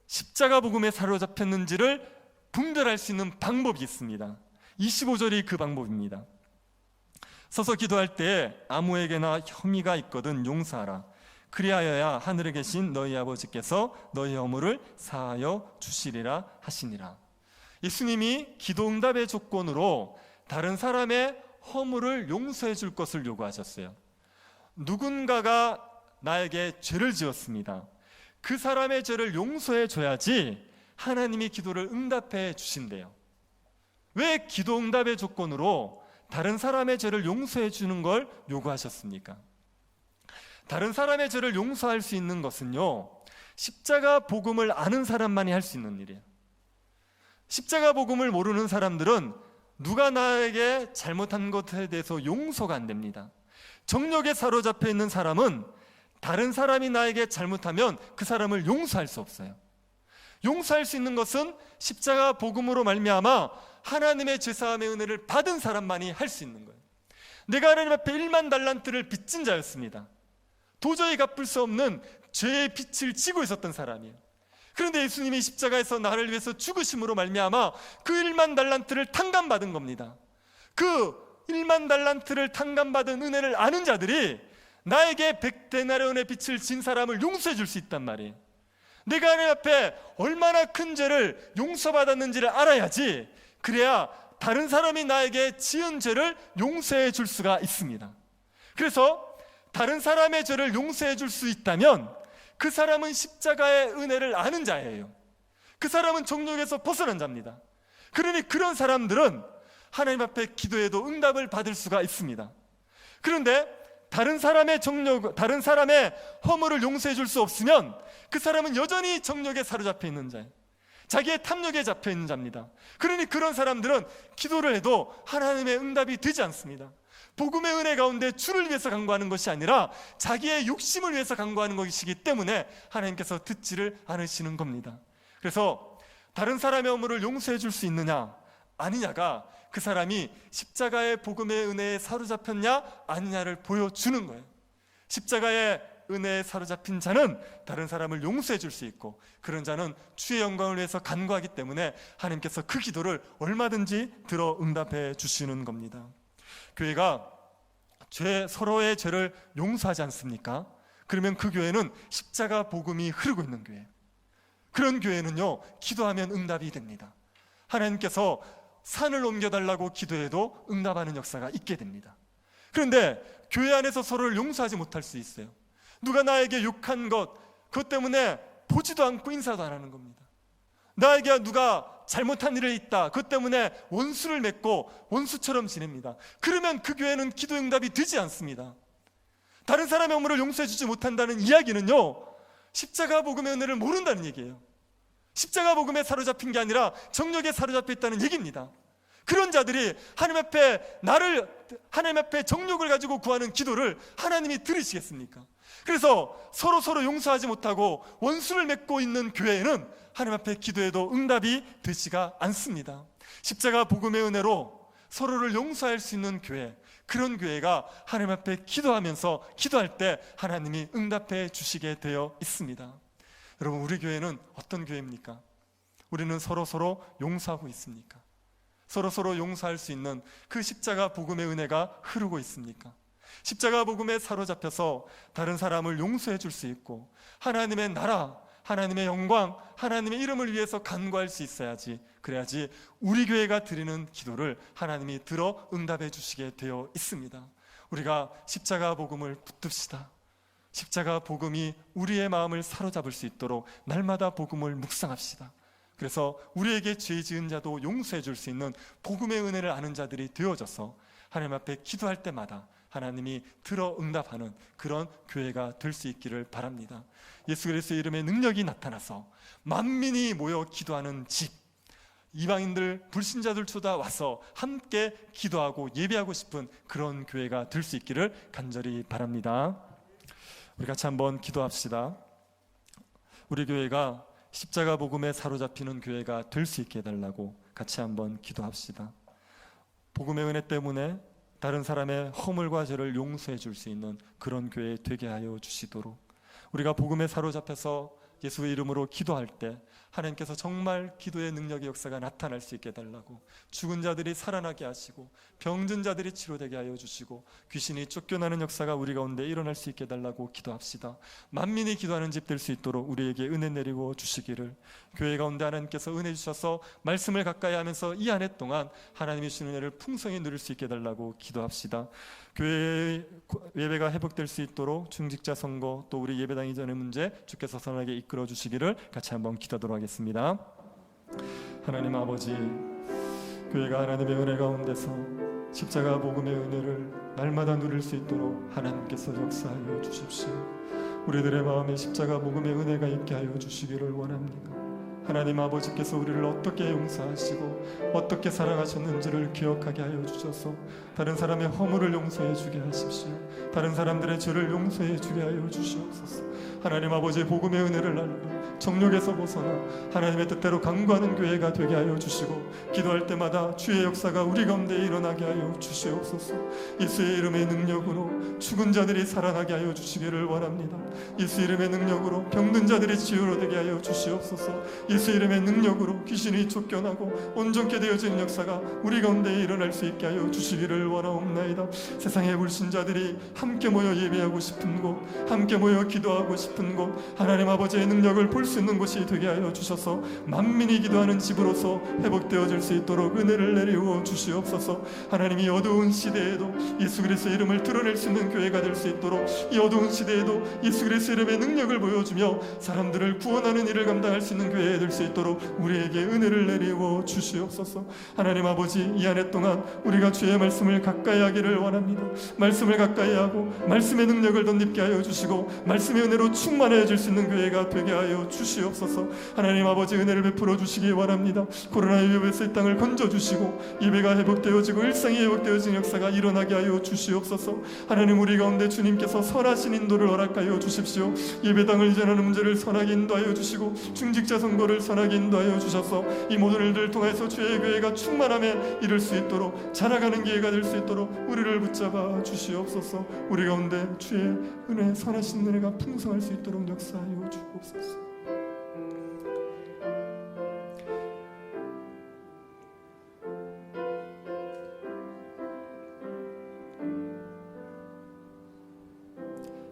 십자가 복음에 사로잡혔는지를 분별할 수 있는 방법이 있습니다. 25절이 그 방법입니다. 서서 기도할 때 아무에게나 혐의가 있거든 용서하라. 그리하여야 하늘에 계신 너희 아버지께서 너희 허물을 사하여 주시리라 하시니라. 예수님이 기도 응답의 조건으로 다른 사람의 허물을 용서해 줄 것을 요구하셨어요. 누군가가 나에게 죄를 지었습니다. 그 사람의 죄를 용서해 줘야지 하나님이 기도를 응답해 주신대요. 왜 기도 응답의 조건으로 다른 사람의 죄를 용서해 주는 걸 요구하셨습니까? 다른 사람의 죄를 용서할 수 있는 것은요, 십자가 복음을 아는 사람만이 할 수 있는 일이에요. 십자가 복음을 모르는 사람들은 누가 나에게 잘못한 것에 대해서 용서가 안 됩니다. 정욕에 사로잡혀 있는 사람은 다른 사람이 나에게 잘못하면 그 사람을 용서할 수 없어요. 용서할 수 있는 것은 십자가 복음으로 말미암아 하나님의 죄사함의 은혜를 받은 사람만이 할 수 있는 거예요. 내가 하나님 앞에 1만 달란트를 빚진 자였습니다. 도저히 갚을 수 없는 죄의 빚을 지고 있었던 사람이에요. 그런데 예수님이 십자가에서 나를 위해서 죽으심으로 말미암아 그 1만 달란트를 탕감받은 겁니다. 그 1만 달란트를 탕감받은 은혜를 아는 자들이 나에게 100데나리온의 빚을 진 사람을 용서해 줄 수 있단 말이에요. 내가 하나님 앞에 얼마나 큰 죄를 용서받았는지를 알아야지, 그래야 다른 사람이 나에게 지은 죄를 용서해 줄 수가 있습니다. 그래서 다른 사람의 죄를 용서해 줄 수 있다면 그 사람은 십자가의 은혜를 아는 자예요. 그 사람은 정욕에서 벗어난 자입니다. 그러니 그런 사람들은 하나님 앞에 기도해도 응답을 받을 수가 있습니다. 그런데 다른 사람의 정욕, 다른 사람의 허물을 용서해 줄 수 없으면 그 사람은 여전히 정욕에 사로잡혀 있는 자예요. 자기의 탐욕에 잡혀 있는 자입니다. 그러니 그런 사람들은 기도를 해도 하나님의 응답이 되지 않습니다. 복음의 은혜 가운데 주를 위해서 간구하는 것이 아니라 자기의 욕심을 위해서 간구하는 것이기 때문에 하나님께서 듣지를 않으시는 겁니다. 그래서 다른 사람의 허물을 용서해 줄 수 있느냐 아니냐가 그 사람이 십자가의 복음의 은혜에 사로잡혔냐 아니냐를 보여주는 거예요. 십자가의 은혜에 사로잡힌 자는 다른 사람을 용서해 줄 수 있고, 그런 자는 주의 영광을 위해서 간구하기 때문에 하나님께서 그 기도를 얼마든지 들어 응답해 주시는 겁니다. 교회가 서로의 죄를 용서하지 않습니까? 그러면 그 교회는 십자가 복음이 흐르고 있는 교회예요. 그런 교회는요, 기도하면 응답이 됩니다. 하나님께서 산을 옮겨달라고 기도해도 응답하는 역사가 있게 됩니다. 그런데 교회 안에서 서로를 용서하지 못할 수 있어요. 누가 나에게 욕한 것, 그것 때문에 보지도 않고 인사도 안 하는 겁니다. 나에게 누가 잘못한 일이 있다, 그것 때문에 원수를 맺고 원수처럼 지냅니다. 그러면 그 교회는 기도 응답이 되지 않습니다. 다른 사람의 허물을 용서해 주지 못한다는 이야기는요, 십자가 복음의 은혜를 모른다는 얘기예요. 십자가 복음에 사로잡힌 게 아니라 정욕에 사로잡혀 있다는 얘기입니다. 그런 자들이 하나님 앞에 정욕을 가지고 구하는 기도를 하나님이 들으시겠습니까? 그래서 서로 용서하지 못하고 원수를 맺고 있는 교회에는 하나님 앞에 기도해도 응답이 되지가 않습니다. 십자가 복음의 은혜로 서로를 용서할 수 있는 교회, 그런 교회가 하나님 앞에 기도하면서 기도할 때 하나님이 응답해 주시게 되어 있습니다. 여러분, 우리 교회는 어떤 교회입니까? 우리는 서로 용서하고 있습니까? 서로 용서할 수 있는 그 십자가 복음의 은혜가 흐르고 있습니까? 십자가 복음에 사로잡혀서 다른 사람을 용서해 줄 수 있고, 하나님의 나라, 하나님의 영광, 하나님의 이름을 위해서 간구할 수 있어야지, 그래야지 우리 교회가 드리는 기도를 하나님이 들어 응답해 주시게 되어 있습니다. 우리가 십자가 복음을 붙듭시다. 십자가 복음이 우리의 마음을 사로잡을 수 있도록 날마다 복음을 묵상합시다. 그래서 우리에게 죄 지은 자도 용서해 줄 수 있는 복음의 은혜를 아는 자들이 되어져서 하나님 앞에 기도할 때마다 하나님이 들어 응답하는 그런 교회가 될 수 있기를 바랍니다. 예수 그리스도의 이름의 능력이 나타나서 만민이 모여 기도하는 집, 이방인들, 불신자들조차 와서 함께 기도하고 예배하고 싶은 그런 교회가 될 수 있기를 간절히 바랍니다. 우리 같이 한번 기도합시다. 우리 교회가 십자가 복음에 사로잡히는 교회가 될 수 있게 해달라고 같이 한번 기도합시다. 복음의 은혜 때문에 다른 사람의 허물과 죄를 용서해 줄 수 있는 그런 교회 되게 하여 주시도록, 우리가 복음에 사로잡혀서 예수의 이름으로 기도할 때 하나님께서 정말 기도의 능력의 역사가 나타날 수 있게 해달라고, 죽은 자들이 살아나게 하시고 병든 자들이 치료되게 하여 주시고 귀신이 쫓겨나는 역사가 우리 가운데 일어날 수 있게 해달라고 기도합시다. 만민이 기도하는 집 될 수 있도록 우리에게 은혜 내리고 주시기를, 교회 가운데 하나님께서 은혜 주셔서 말씀을 가까이 하면서 이 한 해 동안 하나님이 주신 은혜를 풍성히 누릴 수 있게 해달라고 기도합시다. 교회 예배가 회복될 수 있도록 중직자 선거, 또 우리 예배당 이전의 문제 주께서 선하게 이끌어 주시기를 같이 한번 기도하도록 하겠습니다. 하나님 아버지, 교회가 하나님의 은혜 가운데서 십자가 복음의 은혜를 날마다 누릴 수 있도록 하나님께서 역사하여 주십시오. 우리들의 마음에 십자가 복음의 은혜가 있게 하여 주시기를 원합니다. 하나님 아버지께서 우리를 어떻게 용서하시고 어떻게 사랑하셨는지를 기억하게 하여 주셔서 다른 사람의 허물을 용서해 주게 하십시오. 다른 사람들의 죄를 용서해 주게 하여 주시옵소서. 하나님 아버지의 복음의 은혜를 알고 정욕에서 벗어나 하나님의 뜻대로 간구하는 교회가 되게 하여 주시고, 기도할 때마다 주의 역사가 우리 가운데 일어나게 하여 주시옵소서. 예수의 이름의 능력으로 죽은 자들이 살아나게 하여 주시기를 원합니다. 예수 이름의 능력으로 병든 자들이 치유되게 하여 주시옵소서. 예수 이름의 능력으로 귀신이 쫓겨나고 온전케 되어지는 역사가 우리 가운데 일어날 수 있게 하여 주시기를 원하옵나이다. 세상의 불신자들이 함께 모여 예배하고 싶은 곳, 함께 모여 기도하고 싶은 곳, 하나님 아버지의 능력을 볼 수 있는 곳이 되게 하여 주셔서 만민이 기도하는 집으로서 회복되어질 수 있도록 은혜를 내리워 주시옵소서. 하나님이 어두운 시대에도 예수 그리스도의 이름을 드러낼 수 있는 교회가 될 수 있도록, 이 어두운 시대에도 예수 그리스도의 이름의 능력을 보여주며 사람들을 구원하는 일을 감당할 수 있는 교회가 될 수 있도록 우리에게 은혜를 내리워 주시옵소서. 하나님 아버지, 이 한 해 동안 우리가 주의 말씀을 가까이 하기를 원합니다. 말씀을 가까이 하고 말씀의 능력을 덧입게 하여 주시고 말씀의 은혜로 충만해질 수 있는 교회가 되게 하여 주시옵소서. 하나님 아버지, 은혜를 베풀어 주시기 원합니다. 코로나 위협에서 이 땅을 건져주시고 예배가 회복되어지고 일상이 회복되어지는 역사가 일어나게 하여 주시옵소서. 하나님, 우리 가운데 주님께서 선하신 인도를 허락하여 주십시오. 예배당을 이전하는 문제를 선하게 인도하여 주시고 중직자 선거를 선하게 인도하여 주셔서 이 모든 일들을 통해서 주의 교회가 충만함에 이를 수 있도록 자라가는 기회가 될 수 있도록 우리를 붙잡아 주시옵소서. 우리 가운데 주의 은혜, 선하신 은혜가 풍성할 수 있도록 역사하여 주옵소서.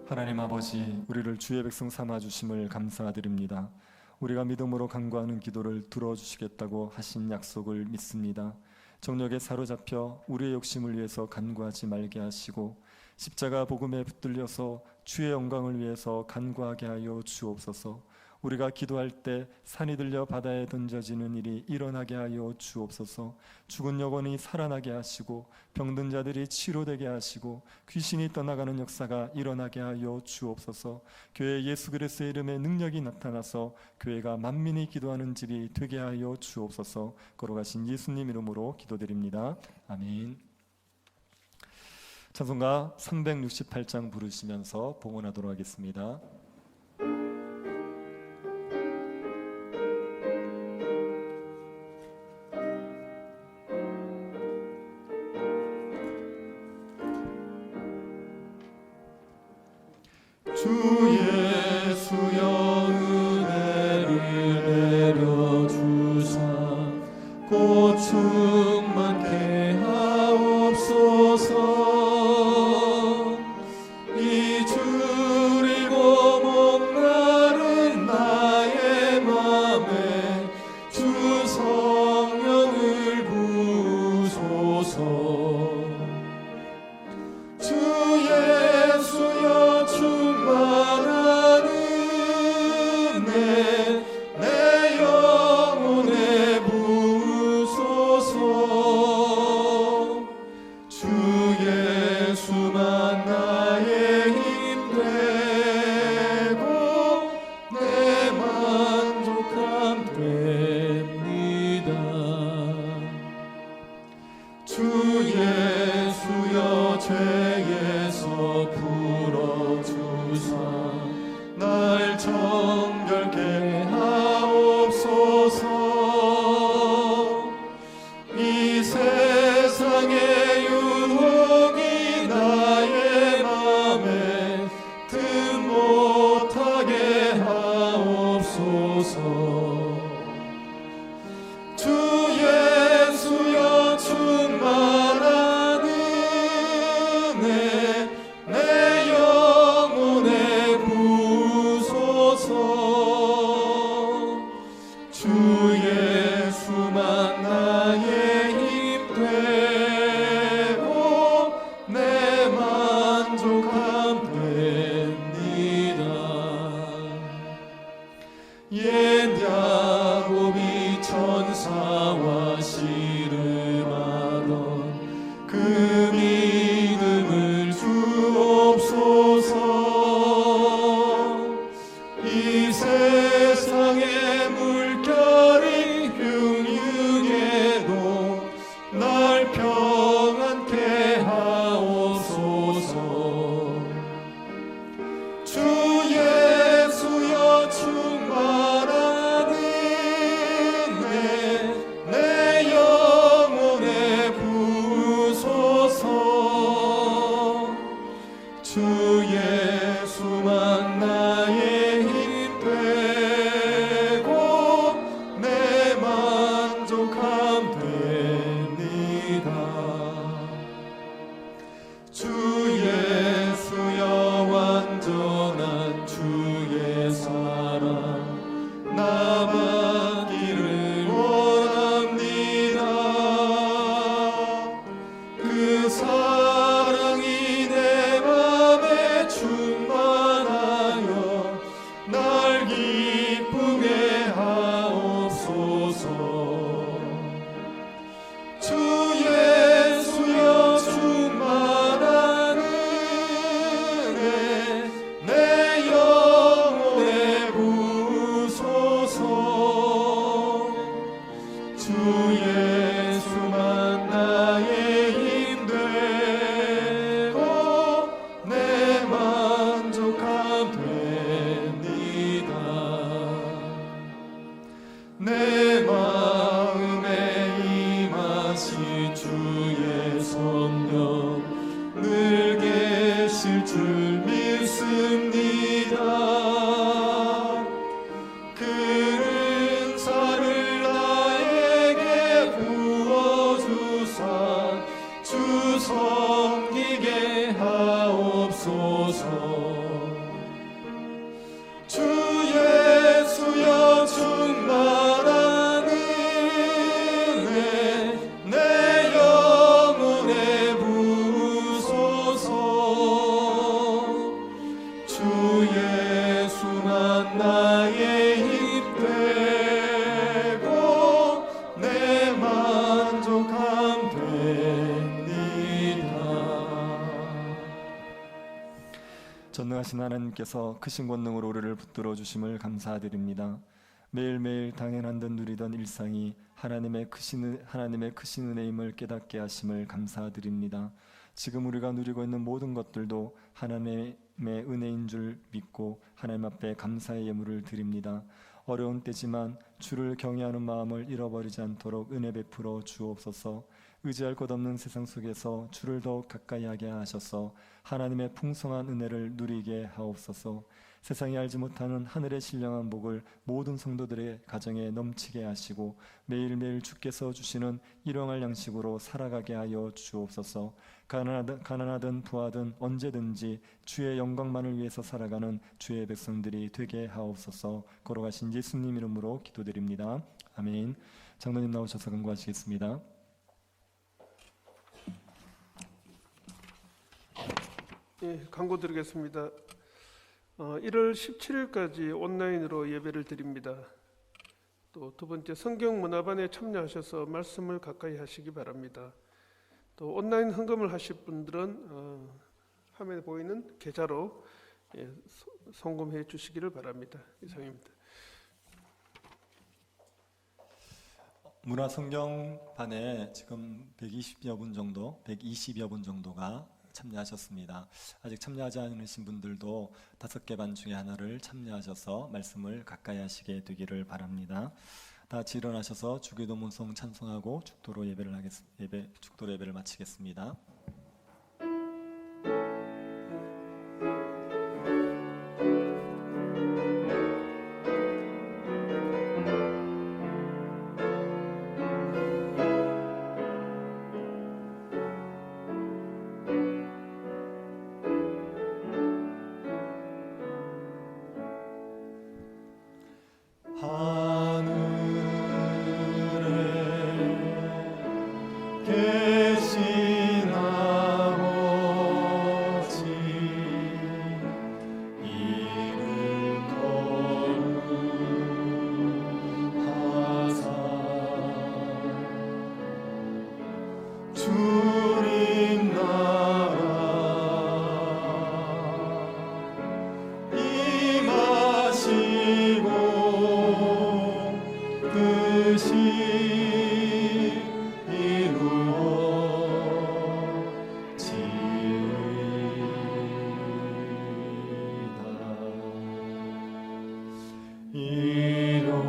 하나님 아버지, 우리를 주의 백성 삼아 주심을 감사드립니다. 우리가 믿음으로 간구하는 기도를 들어주시겠다고 하신 약속을 믿습니다. 정욕에 사로잡혀 우리의 욕심을 위해서 간구하지 말게 하시고 십자가 복음에 붙들려서 주의 영광을 위해서 간구하게 하여 주옵소서. 우리가 기도할 때 산이 들려 바다에 던져지는 일이 일어나게 하여 주옵소서. 죽은 영혼이 살아나게 하시고 병든 자들이 치료되게 하시고 귀신이 떠나가는 역사가 일어나게 하여 주옵소서. 교회 예수 그리스도의 이름의 능력이 나타나서 교회가 만민이 기도하는 집이 되게 하여 주옵소서. 걸어가신 예수님 이름으로 기도드립니다. 아멘. 찬송가 368장 부르시면서 봉헌하도록 하겠습니다. 주 예수여 은혜를 내려주사 곧 충만케 하옵소서. 이 주리고 목마른 나의 맘에 주 성령을 부으소서. 주 예수여 충만한 은혜 내 영혼에 부으소서. 주 예수만 나의 힘 되고 내 만족함 됩니다. 주 예수여 죄에서 풀어주사 날 정결케 하옵소서. 이 세상의 유혹이 나의 맘에 틈 못하게 하옵소서. 주 예수여 충만한 은혜 내 영혼에 부으소서. 주 예수만 나의 힘 되고 내 만족함 됩니다. 옛 야곱이 천사와 씨름하던 그 믿음을 주옵소서. 이 세상의 물결이 흉흉해도 날 평안케 하옵소서. 주 예수여 충만한 은혜 내 영혼에 부으소서. 주 예수만 나의 힘 되고 내 만족함 됩니다. 주 예수여 완전한 주의 사랑 주 예수만 나의 힘 되고 내 만족함 됩니다. 내 마음에 임하신 주의 성령 늘 계실 줄 믿습니다. 그 은사를 나에게 부어주사 주 섬기게 하옵소서. 주 예수여 충만한 은혜 내 영혼에 부으소서. 주 예수만 나의 힘 되고 내 만족함 됩니다. 전능하신 하나님께서 크신 권능으로 우리를 붙들어 주심을 감사드립니다. 매일매일 당연한 듯 누리던 일상이 하나님의 크신 은혜임을 깨닫게 하심을 감사드립니다. 지금 우리가 누리고 있는 모든 것들도 하나님의 은혜인 줄 믿고 하나님 앞에 감사의 예물을 드립니다. 어려운 때지만 주를 경외하는 마음을 잃어버리지 않도록 은혜 베풀어 주옵소서. 의지할 것 없는 세상 속에서 주를 더욱 가까이 하게 하셔서 하나님의 풍성한 은혜를 누리게 하옵소서. 세상이 알지 못하는 하늘의 신령한 복을 모든 성도들의 가정에 넘치게 하시고 매일매일 주께서 주시는 일용할 양식으로 살아가게 하여 주옵소서. 가난하든 부하든 언제든지 주의 영광만을 위해서 살아가는 주의 백성들이 되게 하옵소서. 걸어가신 예수님 이름으로 기도드립니다. 아멘. 장로님 나오셔서 간구하시겠습니다. 예, 광고 드리겠습니다. 1월 17일까지 온라인으로 예배를 드립니다. 또 두 번째 성경 문화반에 참여하셔서 말씀을 가까이 하시기 바랍니다. 또 온라인 헌금을 하실 분들은 화면에 보이는 계좌로 송금해 주시기를 바랍니다. 이상입니다. 문화성경반에 지금 120여 분 정도가 참여하셨습니다. 아직 참여하지 않으신 분들도 5개 반 중에 하나를 참여하셔서 말씀을 가까이 하시게 되기를 바랍니다. 다 같이 일어나셔서 주기도 문송 찬송하고 죽도로 예배를 마치겠습니다. 계신 아버지 이름 거룩하사 주님 나라 임하시고 뜻이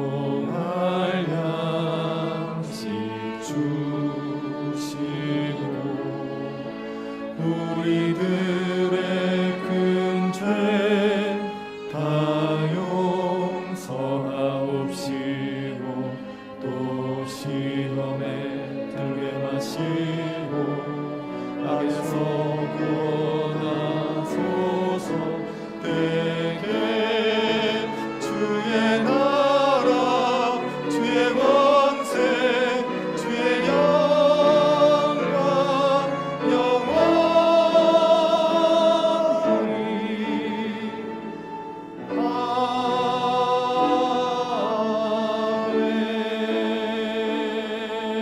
일용할 양식 주시고 우리들의 큰 죄 다 용서하옵시고 또 시험에 들게 마시고 악에서 구원하소서. 대개 주의 나라 주의 권세 주의 영광 영원히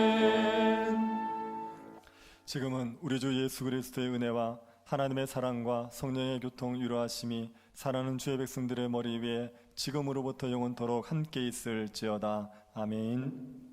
아멘. 지금은 우리 주 예수 그리스도의 은혜와 하나님의 사랑과 성령의 교통 유로하심이 사랑하는 주의 백성들의 머리 위에 지금으로부터 영원토록 함께 있을지어다. 아멘.